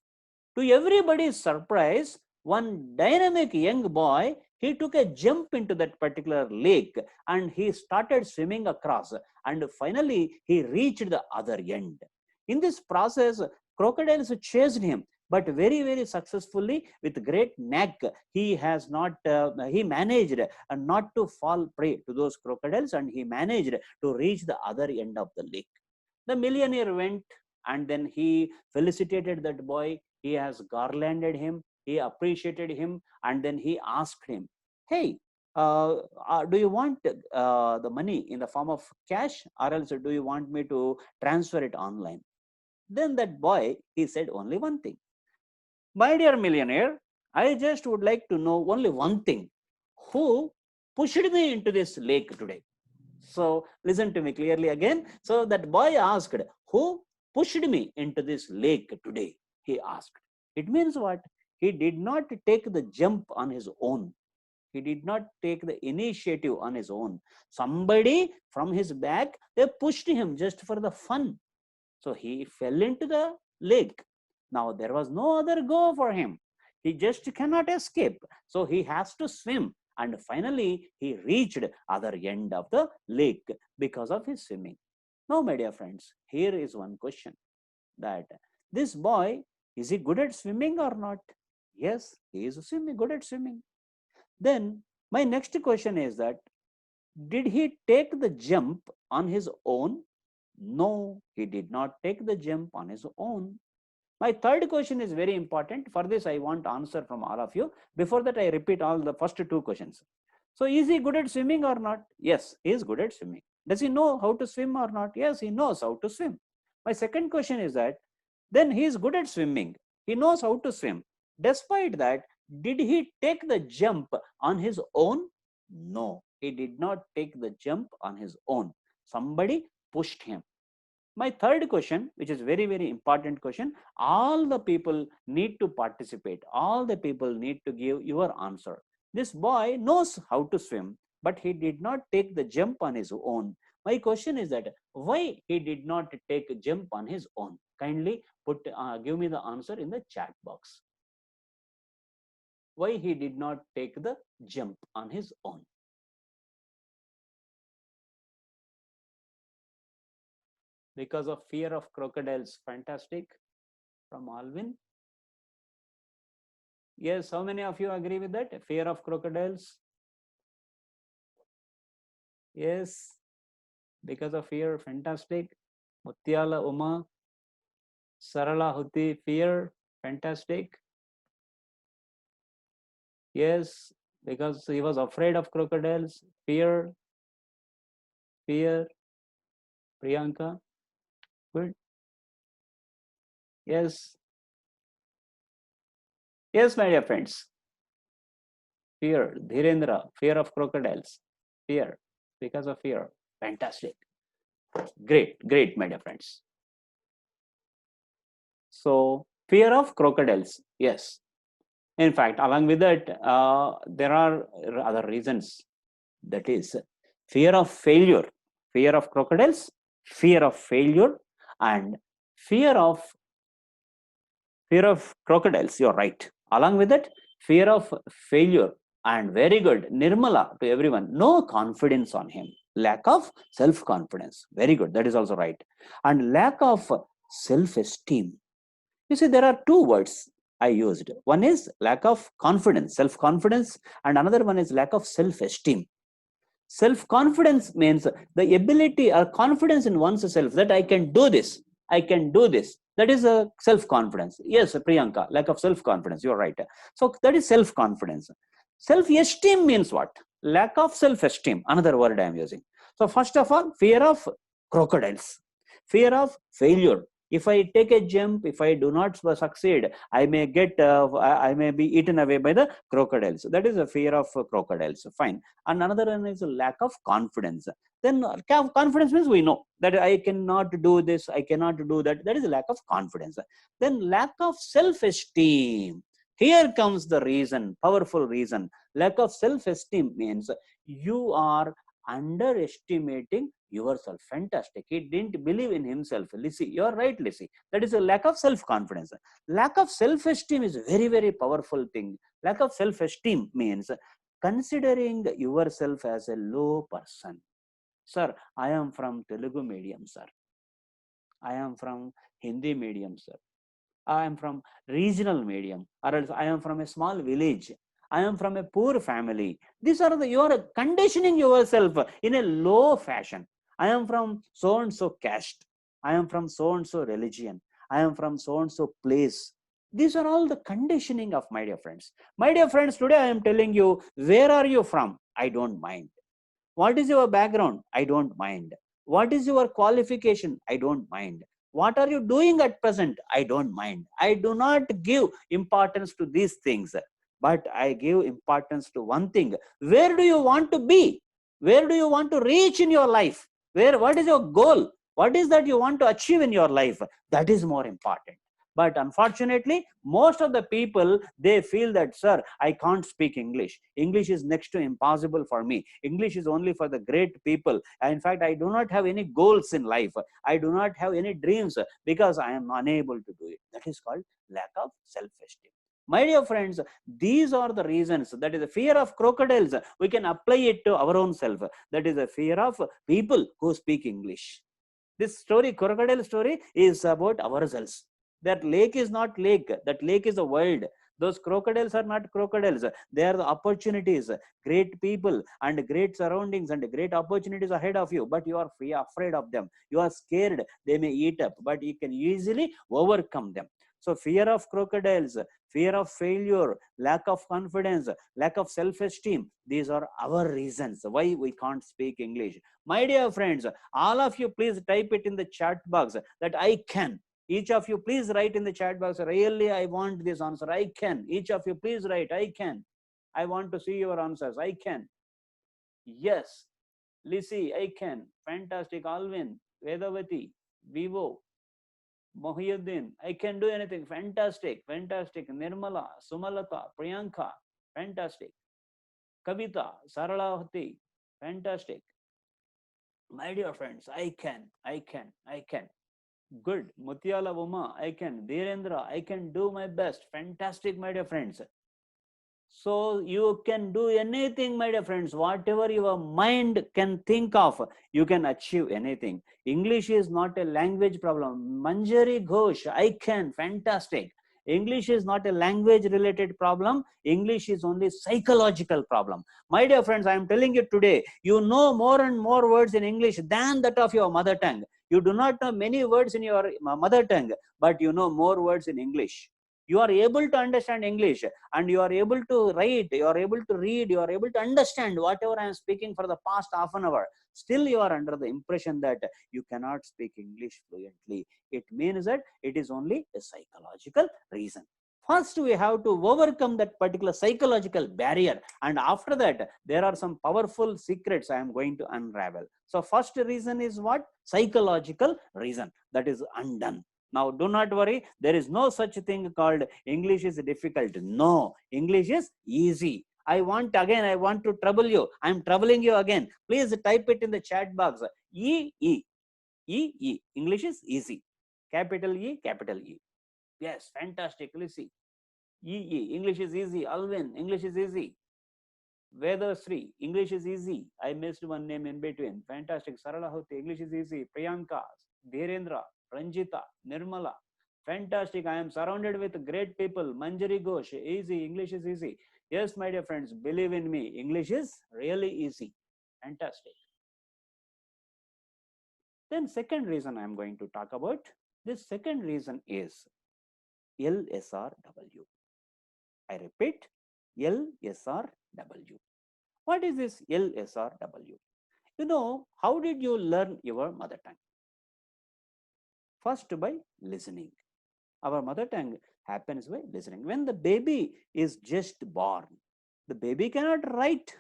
to everybody's surprise, one dynamic young boy, he took a jump into that particular lake and he started swimming across, and finally he reached the other end. In this process, crocodiles chased him, but very, very successfully with great knack. He managed not to fall prey to those crocodiles, and he managed to reach the other end of the lake. The millionaire went and then he felicitated that boy. He has garlanded him, he appreciated him, and then he asked him, hey, do you want the money in the form of cash, or else do you want me to transfer it online? Then that boy, he said only one thing. My dear millionaire, I just would like to know only one thing. Who pushed me into this lake today? So listen to me clearly again. So that boy asked, who pushed me into this lake today? He asked. It means what? He did not take the jump on his own. He did not take the initiative on his own. Somebody from his back, they pushed him just for the fun. So he fell into the lake. Now there was no other go for him. He just cannot escape. So he has to swim. And finally, he reached other end of the lake because of his swimming. Now, my dear friends, here is one question, that this boy, Is he good at swimming or not? Yes, he is good at swimming. Then my next question is that, did he take the jump on his own? No, he did not take the jump on his own. My third question is very important. For this, I want answer from all of you. Before that, I repeat all the first two questions. So, is he good at swimming or not? Yes, he is good at swimming. Does he know how to swim or not? Yes, he knows how to swim. My second question is that, then he is good at swimming. He knows how to swim. Despite that, did he take the jump on his own? No, he did not take the jump on his own. Somebody pushed him. My third question, which is very, very important question, all the people need to participate. All the people need to give your answer. This boy knows how to swim, but he did not take the jump on his own. My question is that, why he did not take a jump on his own? Kindly give me the answer in the chat box. Why he did not take the jump on his own? Because of fear of crocodiles. Fantastic. From Alvin. Yes, how many of you agree with that? Fear of crocodiles? Yes, because of fear. Fantastic. Mutyala Uma, Sarala Huti, fear. Fantastic. Yes, because he was afraid of crocodiles. Fear. Fear. Priyanka. Good. Yes. Yes, my dear friends. Fear. Dhirendra. Fear of crocodiles. Fear. Because of fear. Fantastic. Great. Great, my dear friends. So, fear of crocodiles. Yes. In fact, along with that, there are other reasons. That is fear of failure, fear of crocodiles, fear of failure, and fear of crocodiles. You're right. Along with that, fear of failure, and very good, Nirmala, to everyone. No confidence on him. Lack of self-confidence. Very good. That is also right. And lack of self-esteem. You see, there are two words I used. One is lack of confidence, self-confidence, and another one is lack of self-esteem. Self-confidence means the ability or confidence in oneself that I can do this, I can do this. That is a self-confidence. Yes, Priyanka, lack of self-confidence. You're right. So that is self-confidence. Self-esteem means what? Lack of self-esteem. Another word I am using. So first of all, fear of crocodiles, fear of failure. If I take a jump, if I do not succeed, I may be eaten away by the crocodiles. That is a fear of crocodiles. Fine. And another one is a lack of confidence. Then confidence means we know that I cannot do this, I cannot do that. That is a lack of confidence. Then lack of self-esteem. Here comes the reason, powerful reason. Lack of self-esteem means you are underestimating yourself. Fantastic. He didn't believe in himself. Lissy, you're right, Lissy. That is a lack of self-confidence. Lack of self-esteem is a very, very powerful thing. Lack of self-esteem means considering yourself as a low person. Sir, I am from Telugu medium, sir. I am from Hindi medium, sir. I am from regional medium, or else I am from a small village. I am from a poor family. These are you are conditioning yourself in a low fashion. I am from so and so caste. I am from so and so religion. I am from so and so place. These are all the conditioning of my dear friends. My dear friends, today I am telling you, where are you from? I don't mind. What is your background? I don't mind. What is your qualification? I don't mind. What are you doing at present? I don't mind. I do not give importance to these things, but I give importance to one thing. Where do you want to be? Where do you want to reach in your life? What is your goal? What is that you want to achieve in your life? That is more important. But unfortunately, most of the people, they feel that, sir, I can't speak English. English is next to impossible for me. English is only for the great people. In fact, I do not have any goals in life. I do not have any dreams because I am unable to do it. That is called lack of self-esteem. My dear friends, these are the reasons. That is the fear of crocodiles. We can apply it to our own self. That is the fear of people who speak English. This story, crocodile story, is about ourselves. That lake is not lake. That lake is a world. Those crocodiles are not crocodiles. They are the opportunities, great people and great surroundings and great opportunities ahead of you. But you are afraid of them. You are scared they may eat up, but you can easily overcome them. So fear of crocodiles, fear of failure, lack of confidence, lack of self-esteem, these are our reasons why we can't speak English. My dear friends, all of you please type it in the chat box that I can. Each of you please write in the chat box, really I want this answer, I can. Each of you please write, I can. I want to see your answers, I can. Yes, Lissy, I can. Fantastic. Alvin, Vedavati, Vivo, Mohyuddin, I can do anything. Fantastic, fantastic. Nirmala, Sumalata, Priyanka, fantastic. Kavita, Saralavati, fantastic. My dear friends, I can, I can, I can. Good. Mutyala Uma, I can. Dhirendra, I can do my best. Fantastic, my dear friends. So you can do anything, my dear friends. Whatever your mind can think of, you can achieve anything. English is not a language problem. Manjari Ghosh, I can. Fantastic. English is not a language related problem. English is only psychological problem. My dear friends, I am telling you today, you know more and more words in English than that of your mother tongue. You do not know many words in your mother tongue, but you know more words in English. You are able to understand English and you are able to write, you are able to read, you are able to understand whatever I am speaking for the past half an hour. Still you are under the impression that you cannot speak English fluently. It means that it is only a psychological reason. First, we have to overcome that particular psychological barrier. And after that, there are some powerful secrets I am going to unravel. So first reason is what? Psychological reason. That is undone. Now, do not worry. There is no such thing called English is difficult. No, English is easy. I want to trouble you. I am troubling you again. Please type it in the chat box. E, E, E, E. English is easy. Capital E, capital E. Yes, fantastic. Let's see. E, E. English is easy. Alvin, English is easy. Vedasri, English is easy. I missed one name in between. Fantastic. Saralahuti, English is easy. Priyanka, Dhirendra, Ranjita, Nirmala. Fantastic. I am surrounded with great people. Manjari Ghosh, easy. English is easy. Yes, my dear friends, believe in me. English is really easy. Fantastic. Then second reason I am going to talk about. This second reason is LSRW. I repeat, LSRW. What is this LSRW? You know, how did you learn your mother tongue? First, by listening. Our mother tongue happens by listening. When the baby is just born, the baby cannot write,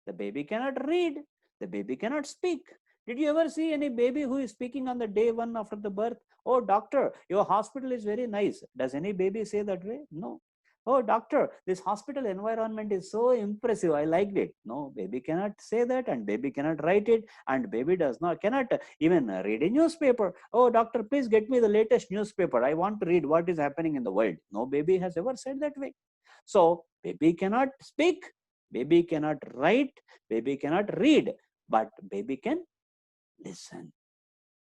the baby cannot read, the baby cannot speak. Did you ever see any baby who is speaking on the day one after the birth? Oh, doctor, your hospital is very nice. Does any baby say that way? No. Oh, doctor, this hospital environment is so impressive. I liked it. No, baby cannot say that, and baby cannot write it, and baby cannot even read a newspaper. Oh, doctor, please get me the latest newspaper. I want to read what is happening in the world. No baby has ever said that way. So baby cannot speak, baby cannot write, baby cannot read, but baby can listen.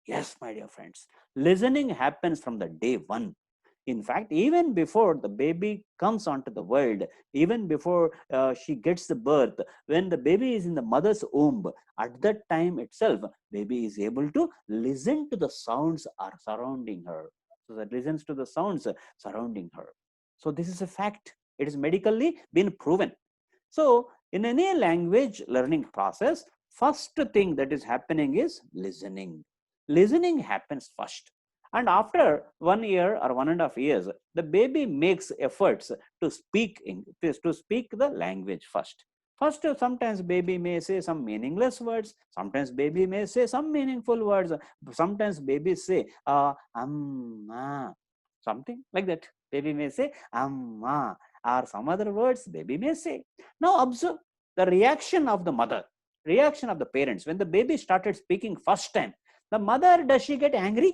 Yes, my dear friends, listening happens from the day one. In fact, even before the baby comes onto the world, even before she gets the birth, when the baby is in the mother's womb, at that time itself, baby is able to listen to the sounds are surrounding her. So that listens to the sounds surrounding her. So this is a fact. It is medically been proven. So in any language learning process, first thing that is happening is listening. Listening happens first. And after 1 year or 1.5 years, the baby makes efforts to speak the language first. First, sometimes baby may say some meaningless words. Sometimes baby may say some meaningful words. Sometimes baby say something like that. Baby may say amma, or some other words baby may say. Now observe the reaction of the mother, reaction of the parents. When the baby started speaking first time, the mother, does she get angry?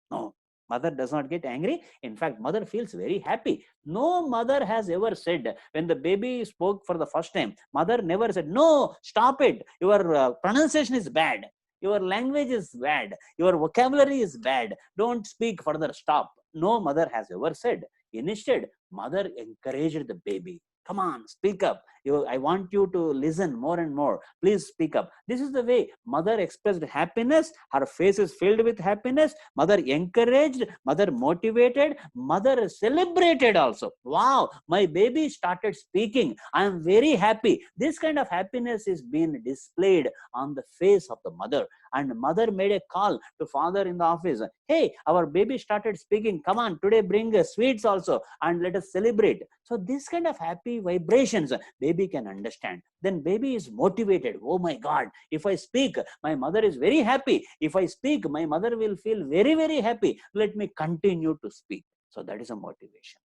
No, mother does not get angry. In fact, mother feels very happy. No mother has ever said, when the baby spoke for the first time, mother never said, no, stop it. Your pronunciation is bad. Your language is bad. Your vocabulary is bad. Don't speak further. Stop. no mother has ever said. Instead, mother encouraged the baby. Come on, speak up. I want you to listen more and more. Please speak up. This is the way mother expressed happiness. Her face is filled with happiness. Mother encouraged, mother motivated, mother celebrated also. Wow, my baby started speaking. I am very happy. This kind of happiness is being displayed on the face of the mother. And mother made a call to father in the office. Hey, our baby started speaking. Come on, today bring sweets also and let us celebrate. So this kind of happy vibrations, baby can understand. Then baby is motivated. Oh my God, if I speak, my mother is very happy. If I speak, my mother will feel very, very happy. Let me continue to speak. So that is a motivation.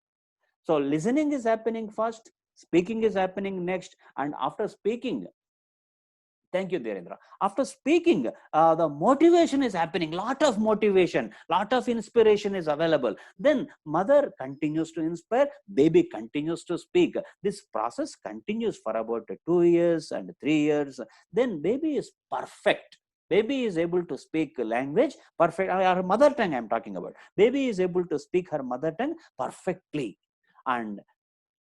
So listening is happening first, speaking is happening next, and after speaking, thank you, Dheerendra. After speaking, the motivation is happening. Lot of motivation, lot of inspiration is available. Then mother continues to inspire, baby continues to speak. This process continues for about 2 years and 3 years. Then baby is perfect. Baby is able to speak language perfect. Her mother tongue I'm talking about. Baby is able to speak her mother tongue perfectly. And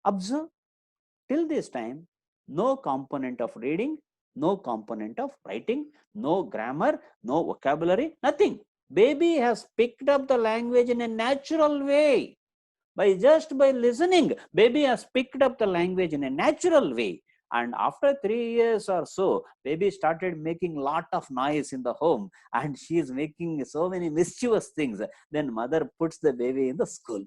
observe, till this time, no component of reading, no component of writing, no grammar, no vocabulary, nothing. Baby has picked up the language in a natural way. By listening, baby has picked up the language in a natural way. And after 3 years or so, baby started making lot of noise in the home, and she is making so many mischievous things. Then mother puts the baby in the school.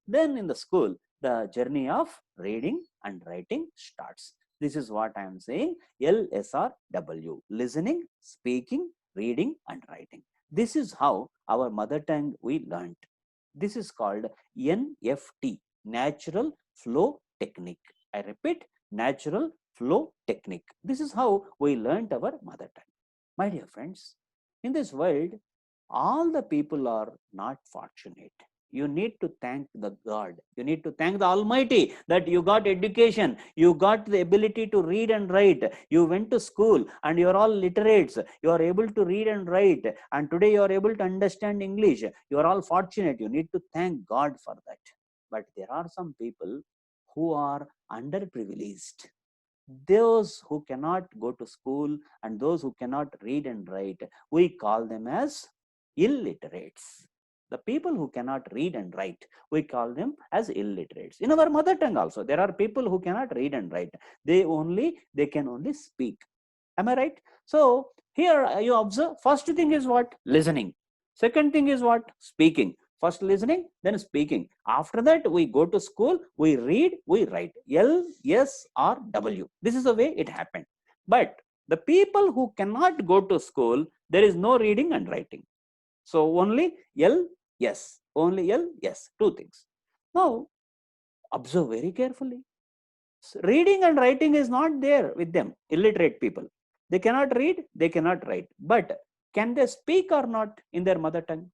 Then in the school, the journey of reading and writing starts. This is what I am saying, LSRW, listening, speaking, reading and writing. This is how our mother tongue we learnt. This is called NFT, Natural Flow Technique. I repeat, Natural Flow Technique. This is how we learnt our mother tongue. My dear friends, in this world, all the people are not fortunate. You need to thank the God. You need to thank the Almighty that you got education. You got the ability to read and write. You went to school and you are all literates. You are able to read and write. And today you are able to understand English. You are all fortunate. You need to thank God for that. But there are some people who are underprivileged. Those who cannot go to school and those who cannot read and write, we call them as illiterates. The people who cannot read and write, we call them as illiterates. In our mother tongue also, there are people who cannot read and write. They can only speak. Am I right? So here you observe, first thing is what? Listening. Second thing is what? Speaking. First listening, then speaking. After that, we go to school, we read, we write. LSRW. This is the way it happened. But the people who cannot go to school, there is no reading and writing. So only L, yes. Only L, yes. Two things. Now, observe very carefully. Reading and writing is not there with them, illiterate people. They cannot read, they cannot write. But can they speak or not in their mother tongue?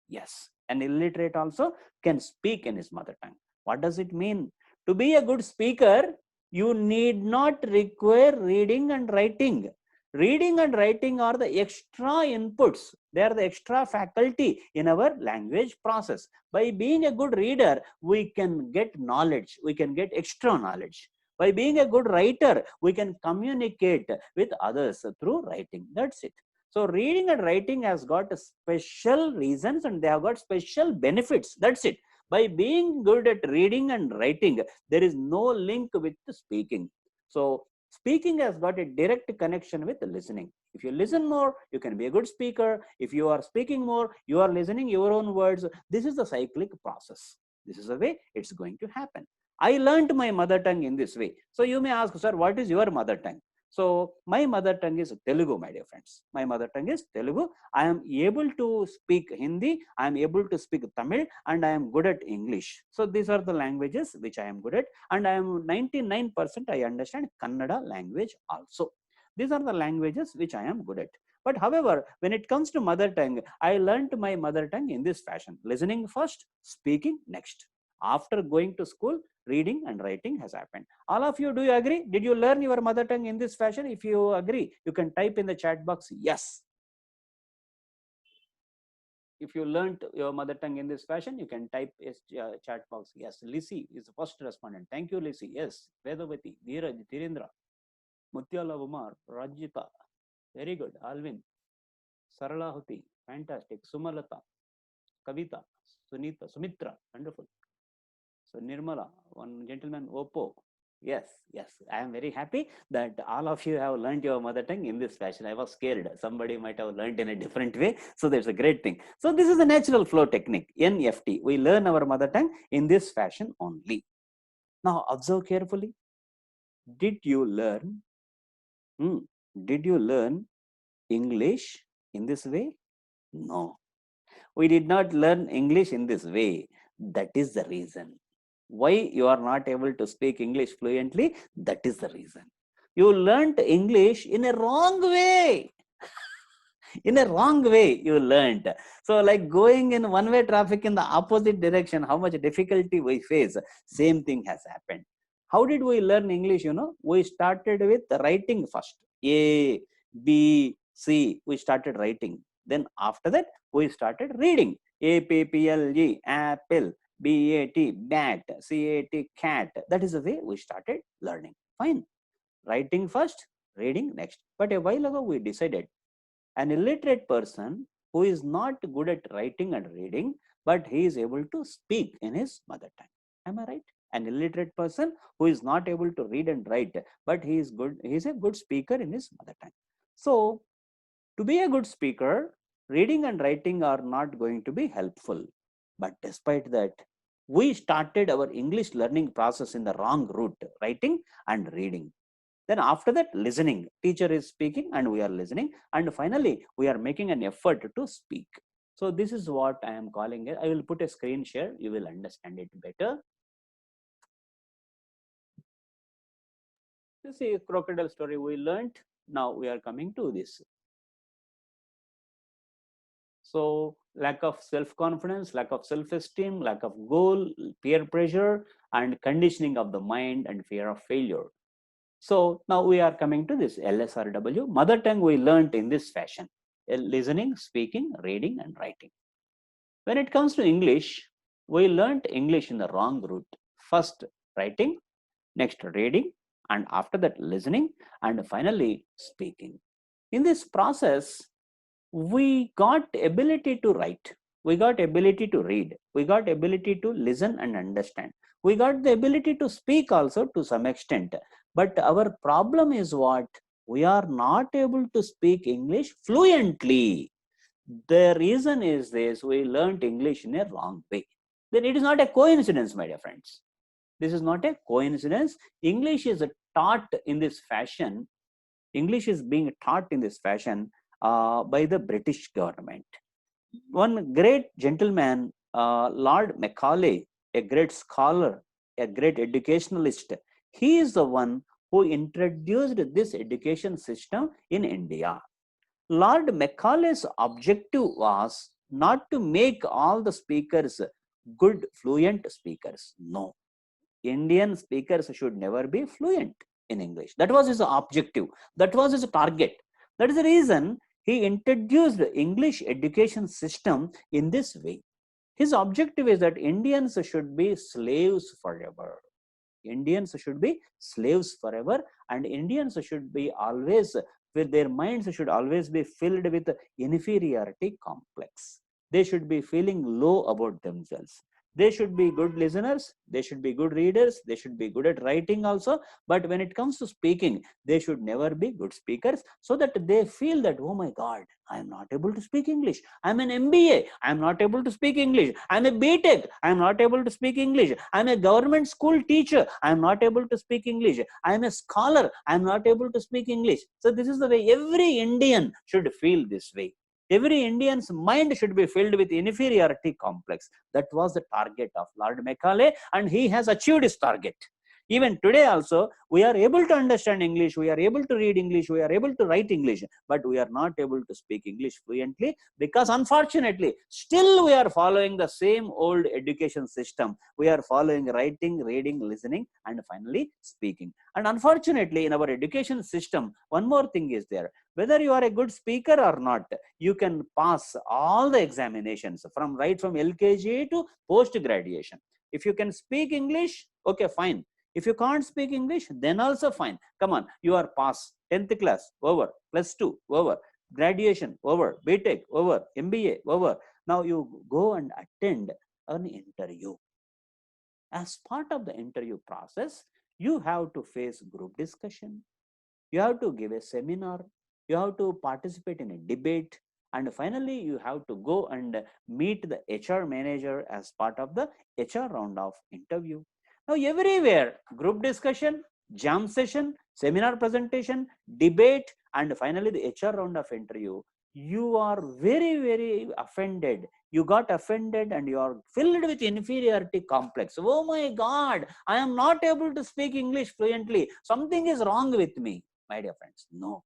Yes. An illiterate also can speak in his mother tongue. What does it mean? To be a good speaker, you need not require reading and writing. Reading and writing are the extra inputs. They are the extra faculty in our language process. By being a good reader, we can get knowledge. We can get extra knowledge. By being a good writer, we can communicate with others through writing. That's it. So reading and writing has got special reasons and they have got special benefits. That's it. By being good at reading and writing, there is no link with speaking. So speaking has got a direct connection with listening. If you listen more, you can be a good speaker. If you are speaking more, you are listening your own words. This is the cyclic process. This is the way it's going to happen. I learned my mother tongue in this way. So you may ask, sir, what is your mother tongue? So my mother tongue is Telugu, my dear friends. My mother tongue is Telugu. I am able to speak Hindi, I am able to speak Tamil, and I am good at English. So these are the languages which I am good at, and I am 99% I understand Kannada language also. These are the languages which I am good at. But however, when it comes to mother tongue, I learned my mother tongue in this fashion: listening first, speaking next. After going to school, reading and writing has happened. All of you, do you agree? Did you learn your mother tongue in this fashion? If you agree, you can type in the chat box yes. If you learnt your mother tongue in this fashion, you can type chat box. Yes, Lisi is the first respondent. Thank you, Lisi. Yes, Vedavati, Dheeraj, Dhirendra, Mutyala Umar, Rajita. Very good. Alvin, Saralahuti, fantastic. Sumalata, Kavita, Sunita, Sumitra, wonderful. So Nirmala, one gentleman, Oppo. Yes, yes. I am very happy that all of you have learned your mother tongue in this fashion. I was scared. Somebody might have learned in a different way. So that's a great thing. So this is a natural flow technique, NFT. We learn our mother tongue in this fashion only. Now observe carefully. Did you learn? Did you learn English in this way? No. We did not learn English in this way. That is the reason. Why you are not able to speak English fluently? That is the reason. You learned English in a wrong way. In a wrong way you learned. So like going in one-way traffic in the opposite direction, how much difficulty we face, same thing has happened. How did we learn English? We started with writing first. A, B, C, we started writing. Then after that, we started reading. A-P-P-L-G, apple, B-A-T, bat, C-A-T, cat. That is the way we started learning. Fine. Writing first, reading next. But a while ago, we decided an illiterate person who is not good at writing and reading, but he is able to speak in his mother tongue. Am I right? An illiterate person who is not able to read and write, but he is a good speaker in his mother tongue. So to be a good speaker, reading and writing are not going to be helpful. But despite that, we started our English learning process in the wrong route, writing and reading. Then after that, listening. Teacher is speaking and we are listening. And finally, we are making an effort to speak. So this is what I am calling it. I will put a screen share. You will understand it better. This is a crocodile story we learned. Now we are coming to this. So lack of self-confidence, lack of self-esteem, lack of goal, peer pressure, and conditioning of the mind and fear of failure. So now we are coming to this LSRW. Mother tongue we learned in this fashion: listening, speaking, reading, and writing. When it comes to English, we learned English in the wrong route. First writing, next reading, and after that listening, and finally speaking. In this process, we got ability to write, we got ability to read, we got ability to listen and understand, we got the ability to speak also to some extent. But our problem is what? We are not able to speak English fluently. The reason is this: we learned English in a wrong way. Then it is not a coincidence, my dear friends. This is not a coincidence. English is taught in this fashion. English is being taught in this fashion by the British government. One great gentleman, Lord Macaulay, a great scholar, a great educationalist, he is the one who introduced this education system in India. Lord Macaulay's objective was not to make all the speakers good, fluent speakers. No. Indian speakers should never be fluent in English. That was his objective. That was his target. That is the reason he introduced the English education system in this way. His objective is that Indians should be slaves forever. Indians should be slaves forever, and Indians should be always, with their minds should always be filled with inferiority complex. They should be feeling low about themselves. They should be good listeners, they should be good readers, they should be good at writing also, but when it comes to speaking, they should never be good speakers, so that they feel that, oh my God, I am not able to speak English. I am an MBA, I am not able to speak English. I am a BTech, I am not able to speak English. I am a government school teacher, I am not able to speak English. I am a scholar, I am not able to speak English. So this is the way every Indian should feel this way. Every Indian's mind should be filled with inferiority complex. That was the target of Lord Macaulay, and he has achieved his target. Even today also, we are able to understand English, we are able to read English, we are able to write English, but we are not able to speak English fluently, because unfortunately, still we are following the same old education system. We are following writing, reading, listening, and finally speaking. And unfortunately, in our education system, one more thing is there. Whether you are a good speaker or not, you can pass all the examinations from right from LKG to post graduation. If you can speak English, okay, fine. If you can't speak English, then also fine. Come on, you are pass 10th class over, +2 over, graduation over, BTech over, MBA over. Now you go and attend an interview. As part of the interview process, you have to face group discussion, you have to give a seminar, you have to participate in a debate, and finally you have to go and meet the HR manager as part of the HR round of interview. Now everywhere, group discussion, jam session, seminar presentation, debate, and finally the HR round of interview, you are very, very offended. You got offended and you are filled with inferiority complex. Oh my God, I am not able to speak English fluently. Something is wrong with me. My dear friends, no,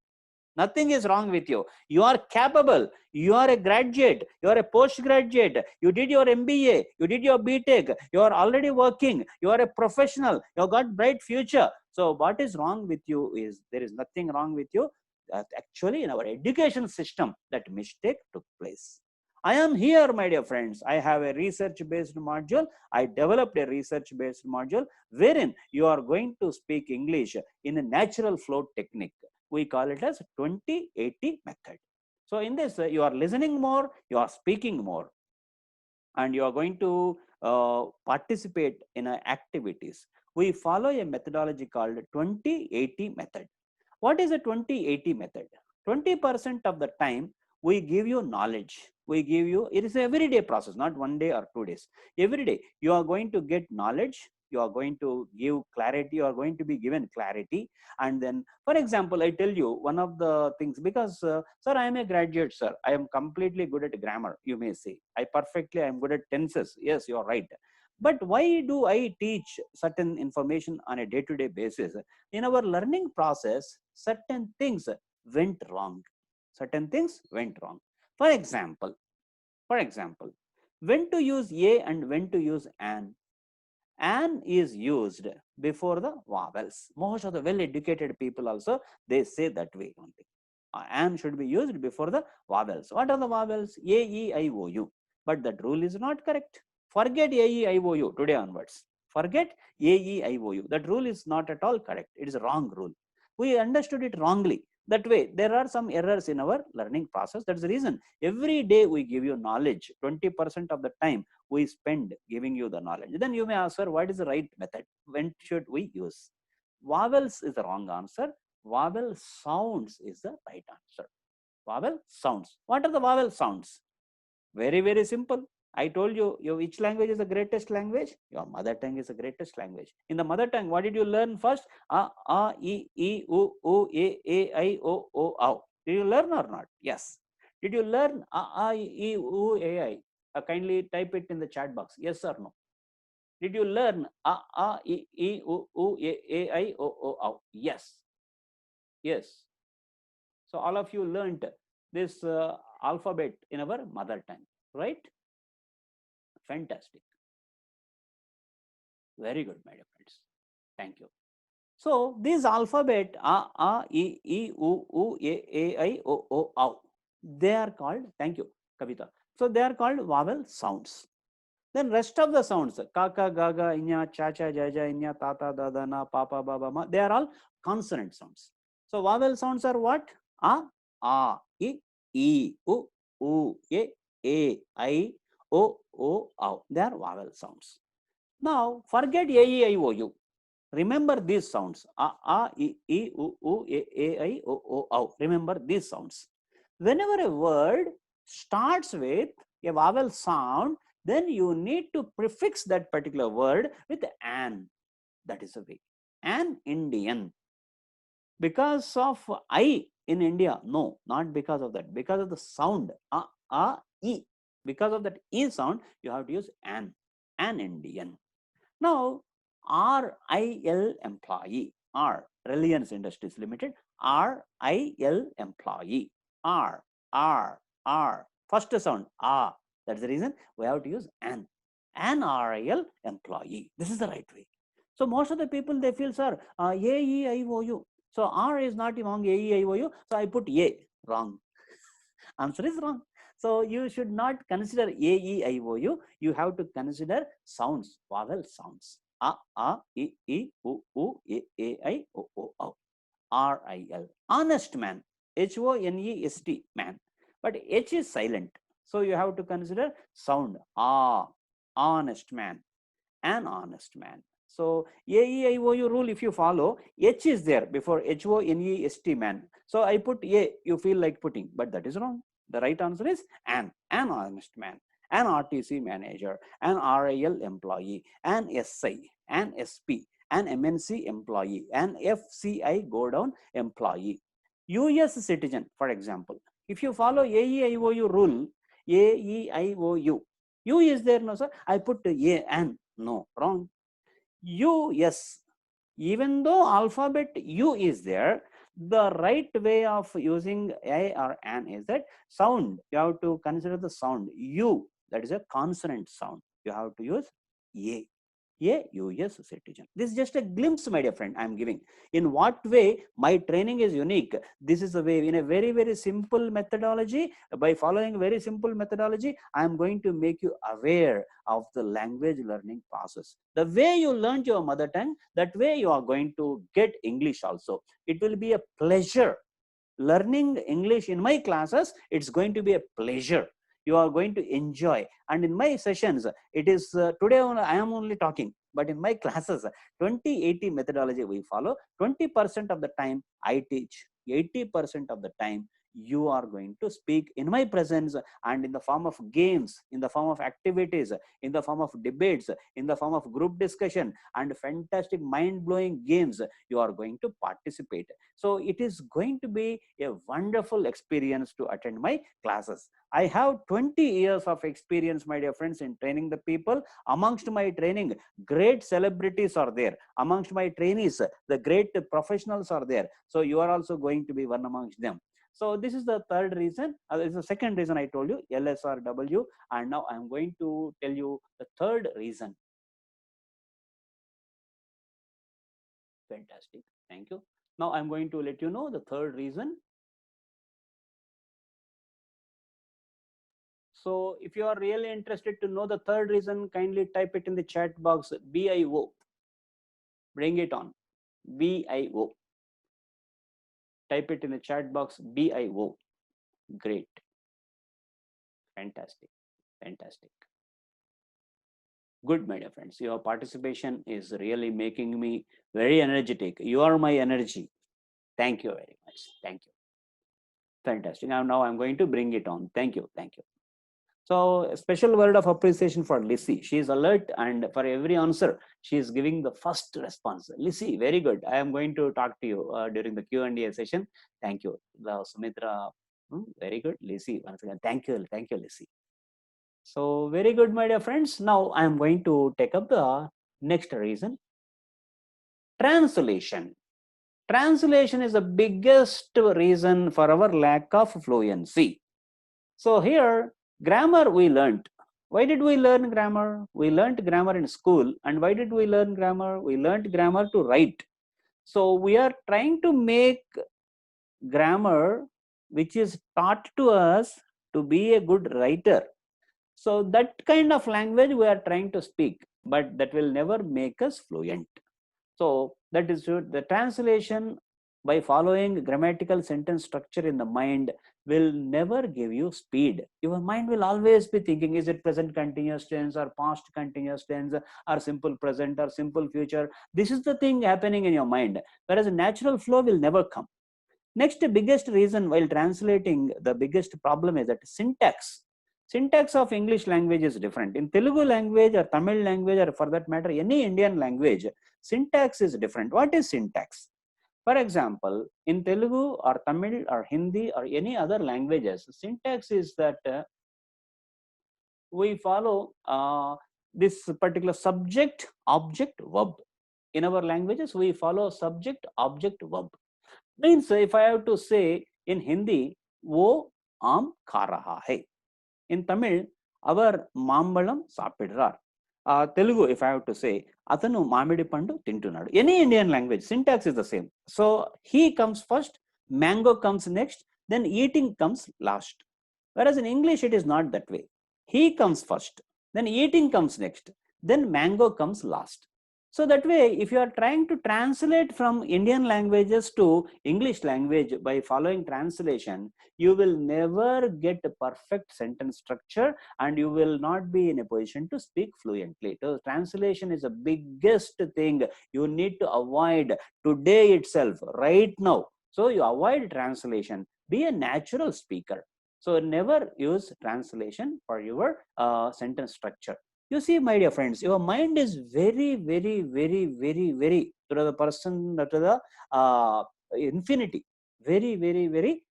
nothing is wrong with you. You are capable. You are a graduate. You are a postgraduate. You did your MBA. You did your BTech. You are already working. You are a professional. You have got bright future. So what is wrong with you is there is nothing wrong with you. That actually in our education system, that mistake took place. I am here, my dear friends. I have a research-based module. I developed a research-based module wherein you are going to speak English in a natural flow technique. We call it as 20-80 method. So in this, you are listening more, you are speaking more, and you are going to participate in activities. We follow a methodology called 20-80 method. What is a 20-80 method? 20% of the time we give you knowledge. We give you, it is an everyday process, not 1 day or 2 days. Every day you are going to get knowledge, you are going to give clarity, you are going to be given clarity. And then, for example, I tell you one of the things, because sir, I am a graduate, sir. I am completely good at grammar, you may say. I am good at tenses. Yes, you are right. But why do I teach certain information on a day-to-day basis? In our learning process, certain things went wrong. Certain things went wrong. For example, when to use a and when to use an. An is used before the vowels. Most of the well-educated people also, they say that way only. An should be used before the vowels. What are the vowels? A, E, I, O, U. But that rule is not correct. Forget A, E, I, O, U today onwards. Forget A, E, I, O, U. That rule is not at all correct. It is a wrong rule. We understood it wrongly. That way, there are some errors in our learning process. That's the reason every day we give you knowledge. 20% of the time we spend giving you the knowledge. Then you may ask, sir, what is the right method? When should we use? Vowels is the wrong answer. Vowel sounds is the right answer. Vowel sounds. What are the vowel sounds? Very, very simple. I told you, which language is the greatest language? Your mother tongue is the greatest language. In the mother tongue, what did you learn first? A, E, U, A, I, O. Did you learn or not? Yes. Did you learn A, E, U, A, I? Kindly type it in the chat box. Yes or no? Did you learn A, E, U, A, I, O? Yes. Yes. So all of you learned this alphabet in our mother tongue, right? Fantastic. Very good, my dear friends. Thank you. So this alphabet A, E, U, A, I, O. They are called, thank you, Kavita. So they are called vowel sounds. Then rest of the sounds, kaka, gaga, inya, chacha, jaja, inya, tata, dada, na, papa, baba, ma, they are all consonant sounds. So vowel sounds are what? A, E, U, A, I, O. They are vowel sounds. Now forget A, E, I, O, U. Remember these sounds. E, U, A, I, O. Remember these sounds. Whenever a word starts with a vowel sound, then you need to prefix that particular word with an. That is the way. An Indian. Because of I in India, no, not because of that. Because of the sound, E. Because of that E sound, you have to use an Indian. Now, RIL employee. R, Reliance Industries Limited. RIL employee. R. First sound, ah. That's the reason we have to use an. An RIL employee. This is the right way. So most of the people, they feel, sir, AEIOU. So R is not among AEIOU. So I put A. Wrong. Answer is wrong. So you should not consider AEIOU. You have to consider sounds, vowel sounds. A, E, U, A, I, O. RIL. Honest man. HONEST man. But H is silent. So you have to consider sound. Honest man. An honest man. So AEIOU rule, if you follow, H is there before HONEST man. So I put A, you feel like putting, but that is wrong. The right answer is an honest man, an RTC manager, an RIL employee, an SI, an SP, an MNC employee, an FCI go down employee. US citizen, for example, if you follow AEIOU rule, AEIOU, U is there, no sir, I put A, an, no, wrong. US, even though alphabet U is there, the right way of using A or an is that sound. You have to consider the sound. U, that is a consonant sound. You have to use A. US citizen. This is just a glimpse, my dear friend, I am giving. In what way my training is unique? This is a way, in a very, very simple methodology. By following very simple methodology, I am going to make you aware of the language learning process. The way you learned your mother tongue, that way you are going to get English also. It will be a pleasure. Learning English in my classes, it's going to be a pleasure. You are going to enjoy. And in my sessions, it is today I am only talking, but in my classes, 20-80 methodology we follow. 20% of the time I teach, 80% of the time you are going to speak in my presence, and in the form of games, in the form of activities, in the form of debates, in the form of group discussion, and fantastic mind-blowing games, you are going to participate. So it is going to be a wonderful experience to attend my classes. I have 20 years of experience, my dear friends, in training the people. Amongst my training, great celebrities are there. Amongst my trainees, the great professionals are there. So you are also going to be one amongst them. So this is the third reason. This is the second reason I told you, LSRW. And now I'm going to tell you the third reason. Fantastic. Thank you. Now I'm going to let you know the third reason. So if you are really interested to know the third reason, kindly type it in the chat box, BIO. Bring it on. BIO. Type it in the chat box, BIO. Great. Fantastic. Fantastic. Good, my dear friends. Your participation is really making me very energetic. You are my energy. Thank you very much. Thank you. Fantastic. Now I'm going to bring it on. Thank you. Thank you. So a special word of appreciation for Lissy. She is alert, and for every answer, she is giving the first response. Lissy, very good. I am going to talk to you during the Q&A session. Thank you. Sumitra, very good. Lissy, once again, thank you. Thank you, Lissy. So very good, my dear friends. Now I am going to take up the next reason. Translation. Translation is the biggest reason for our lack of fluency. So here, grammar we learned. Why did we learn grammar? We learned grammar in school. And why did we learn grammar? We learned grammar to write. So we are trying to make grammar, which is taught to us, to be a good writer. So that kind of language we are trying to speak, but that will never make us fluent. So that is the translation by following grammatical sentence structure in the mind will never give you speed. Your mind will always be thinking, is it present continuous tense or past continuous tense or simple present or simple future? This is the thing happening in your mind, whereas a natural flow will never come. Next biggest reason while translating, the biggest problem is that syntax. Syntax of English language is different. In Telugu language or Tamil language, or for that matter, any Indian language, syntax is different. What is syntax? For example, in Telugu or Tamil or Hindi or any other languages, syntax is that we follow this particular subject, object, verb. In our languages, we follow subject, object, verb. Means if I have to say in Hindi, wo aam kha raha hai. In Tamil, our mambalam sapidrar. Telugu, if I have to say, atanu mamidi pandu tintunadu. Any Indian language, syntax is the same. So he comes first, mango comes next, then eating comes last. Whereas in English, it is not that way. He comes first, then eating comes next, then mango comes last. So that way, if you are trying to translate from Indian languages to English language by following translation, you will never get a perfect sentence structure and you will not be in a position to speak fluently. So translation is the biggest thing you need to avoid today itself, right now. So you avoid translation, be a natural speaker. So never use translation for your sentence structure. You see, my dear friends, your mind is very, very, very, very, very, to the person, to the infinity, very, very, very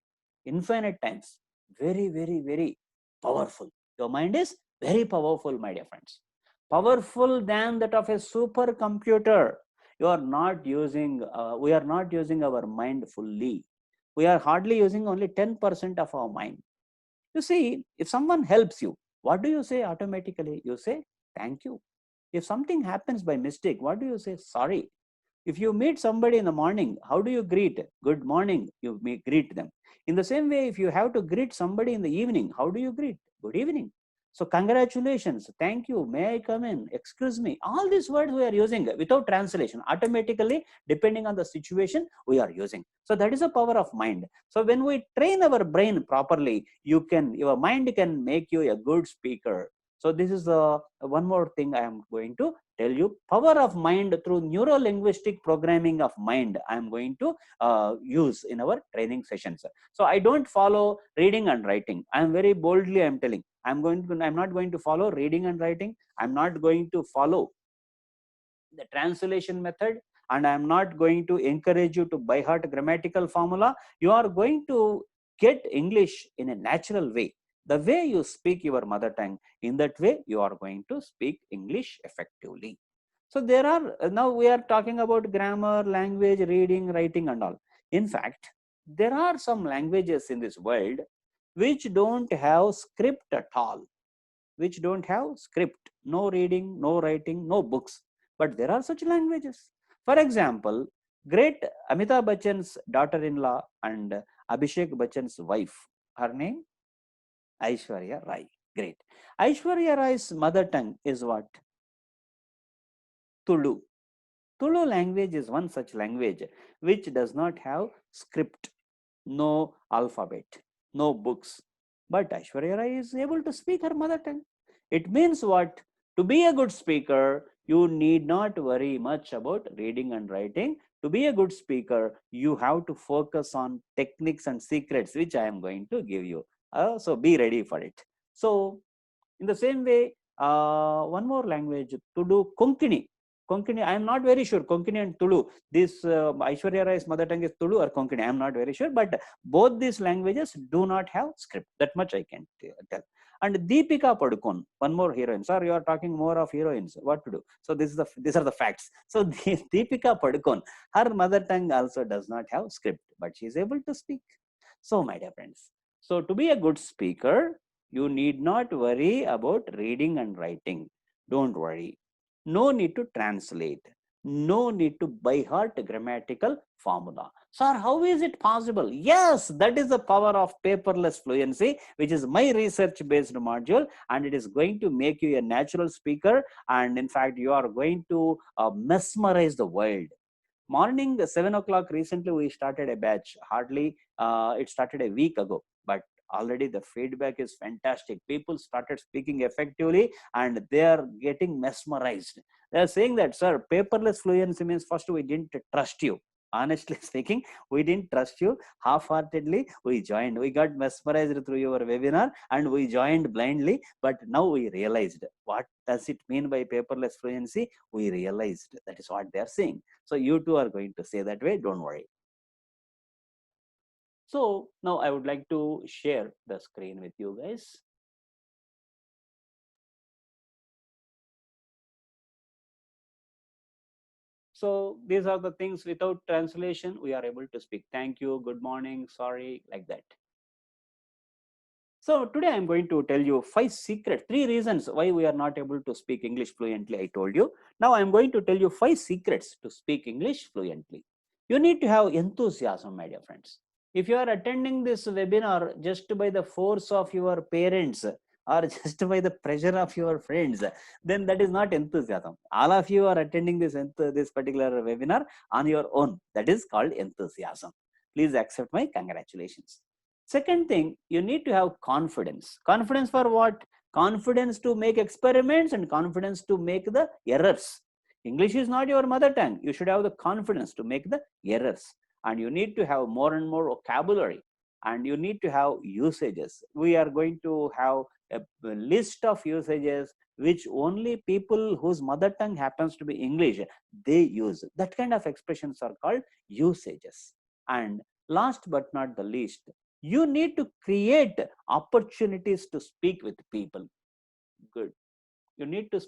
infinite times, very, very, very powerful. Your mind is very powerful, my dear friends, powerful than that of a supercomputer. You are not using we are not using our mind fully. We are hardly using only 10% of our mind. You see, if someone helps you, what do you say automatically? You say thank you. If something happens by mistake, what do you say? Sorry. If you meet somebody in the morning, how do you greet? Good morning, you may greet them. In the same way, if you have to greet somebody in the evening, how do you greet? Good evening. So congratulations, thank you, may I come in, excuse me. All these words we are using without translation, automatically, depending on the situation we are using. So that is the power of mind. So when we train our brain properly, your mind can make you a good speaker. So this is one more thing I am going to tell you. Power of mind through neuro-linguistic programming of mind, I am going to use in our training sessions. So I don't follow reading and writing. I am very boldly, I am telling, I'm not going to follow reading and writing. I'm not going to follow the translation method, and I'm not going to encourage you to by heart grammatical formula. You are going to get English in a natural way. The way you speak your mother tongue, in that way you are going to speak English effectively. So there are, now we are talking about grammar, language, reading, writing and all. In fact, there are some languages in this world which don't have script at all, which don't have script, no reading, no writing, no books. But there are such languages. For example, great Amitabh Bachchan's daughter-in-law and Abhishek Bachchan's wife, her name Aishwarya Rai. Great. Aishwarya Rai's mother tongue is what? Tulu. Tulu language is one such language which does not have script, no alphabet, no books. But Aishwarya Rai is able to speak her mother tongue. It means what? To be a good speaker, you need not worry much about reading and writing. To be a good speaker, you have to focus on techniques and secrets, which I am going to give you. So be ready for it. So in the same way, one more language, Tudu Konkani. Konkani, I am not very sure. Konkani and Tulu. This Aishwarya Rai's mother tongue is Tulu or Konkani. I am not very sure. But both these languages do not have script. That much I can tell. And Deepika Padukone, one more heroine. Sir, you are talking more of heroines. What to do? So these are the facts. So Deepika Padukone, her mother tongue also does not have script, but she is able to speak. So my dear friends, so to be a good speaker, you need not worry about reading and writing. Don't worry. No need to translate. No need to by heart grammatical formula. Sir, how is it possible? Yes, that is the power of paperless fluency, which is my research-based module, and it is going to make you a natural speaker. And in fact, you are going to mesmerize the world. Morning 7 o'clock, recently we started a batch. Hardly it started a week ago, but already the feedback is fantastic. People started speaking effectively and they are getting mesmerized. They are saying that, sir, paperless fluency means first we didn't trust you. Honestly speaking, we didn't trust you. Half-heartedly we joined. We got mesmerized through your webinar and we joined blindly. But now we realized, what does it mean by paperless fluency? We realized that is what they are saying. So you too are going to say that way. Don't worry. So now I would like to share the screen with you guys. So these are the things without translation, we are able to speak. Thank you, good morning, sorry, like that. So today I'm going to tell you 3 reasons why we are not able to speak English fluently. I told you. Now I'm going to tell you 5 secrets to speak English fluently. You need to have enthusiasm, my dear friends. If you are attending this webinar just by the force of your parents or just by the pressure of your friends, then that is not enthusiasm. All of you are attending this particular webinar on your own. That is called enthusiasm. Please accept my congratulations. Second thing, you need to have confidence. Confidence for what? Confidence to make experiments and confidence to make the errors. English is not your mother tongue. You should have the confidence to make the errors. And you need to have more and more vocabulary. And you need to have usages. We are going to have a list of usages which only people whose mother tongue happens to be English, they use. That kind of expressions are called usages. And last but not the least, you need to create opportunities to speak with people. Good. You need to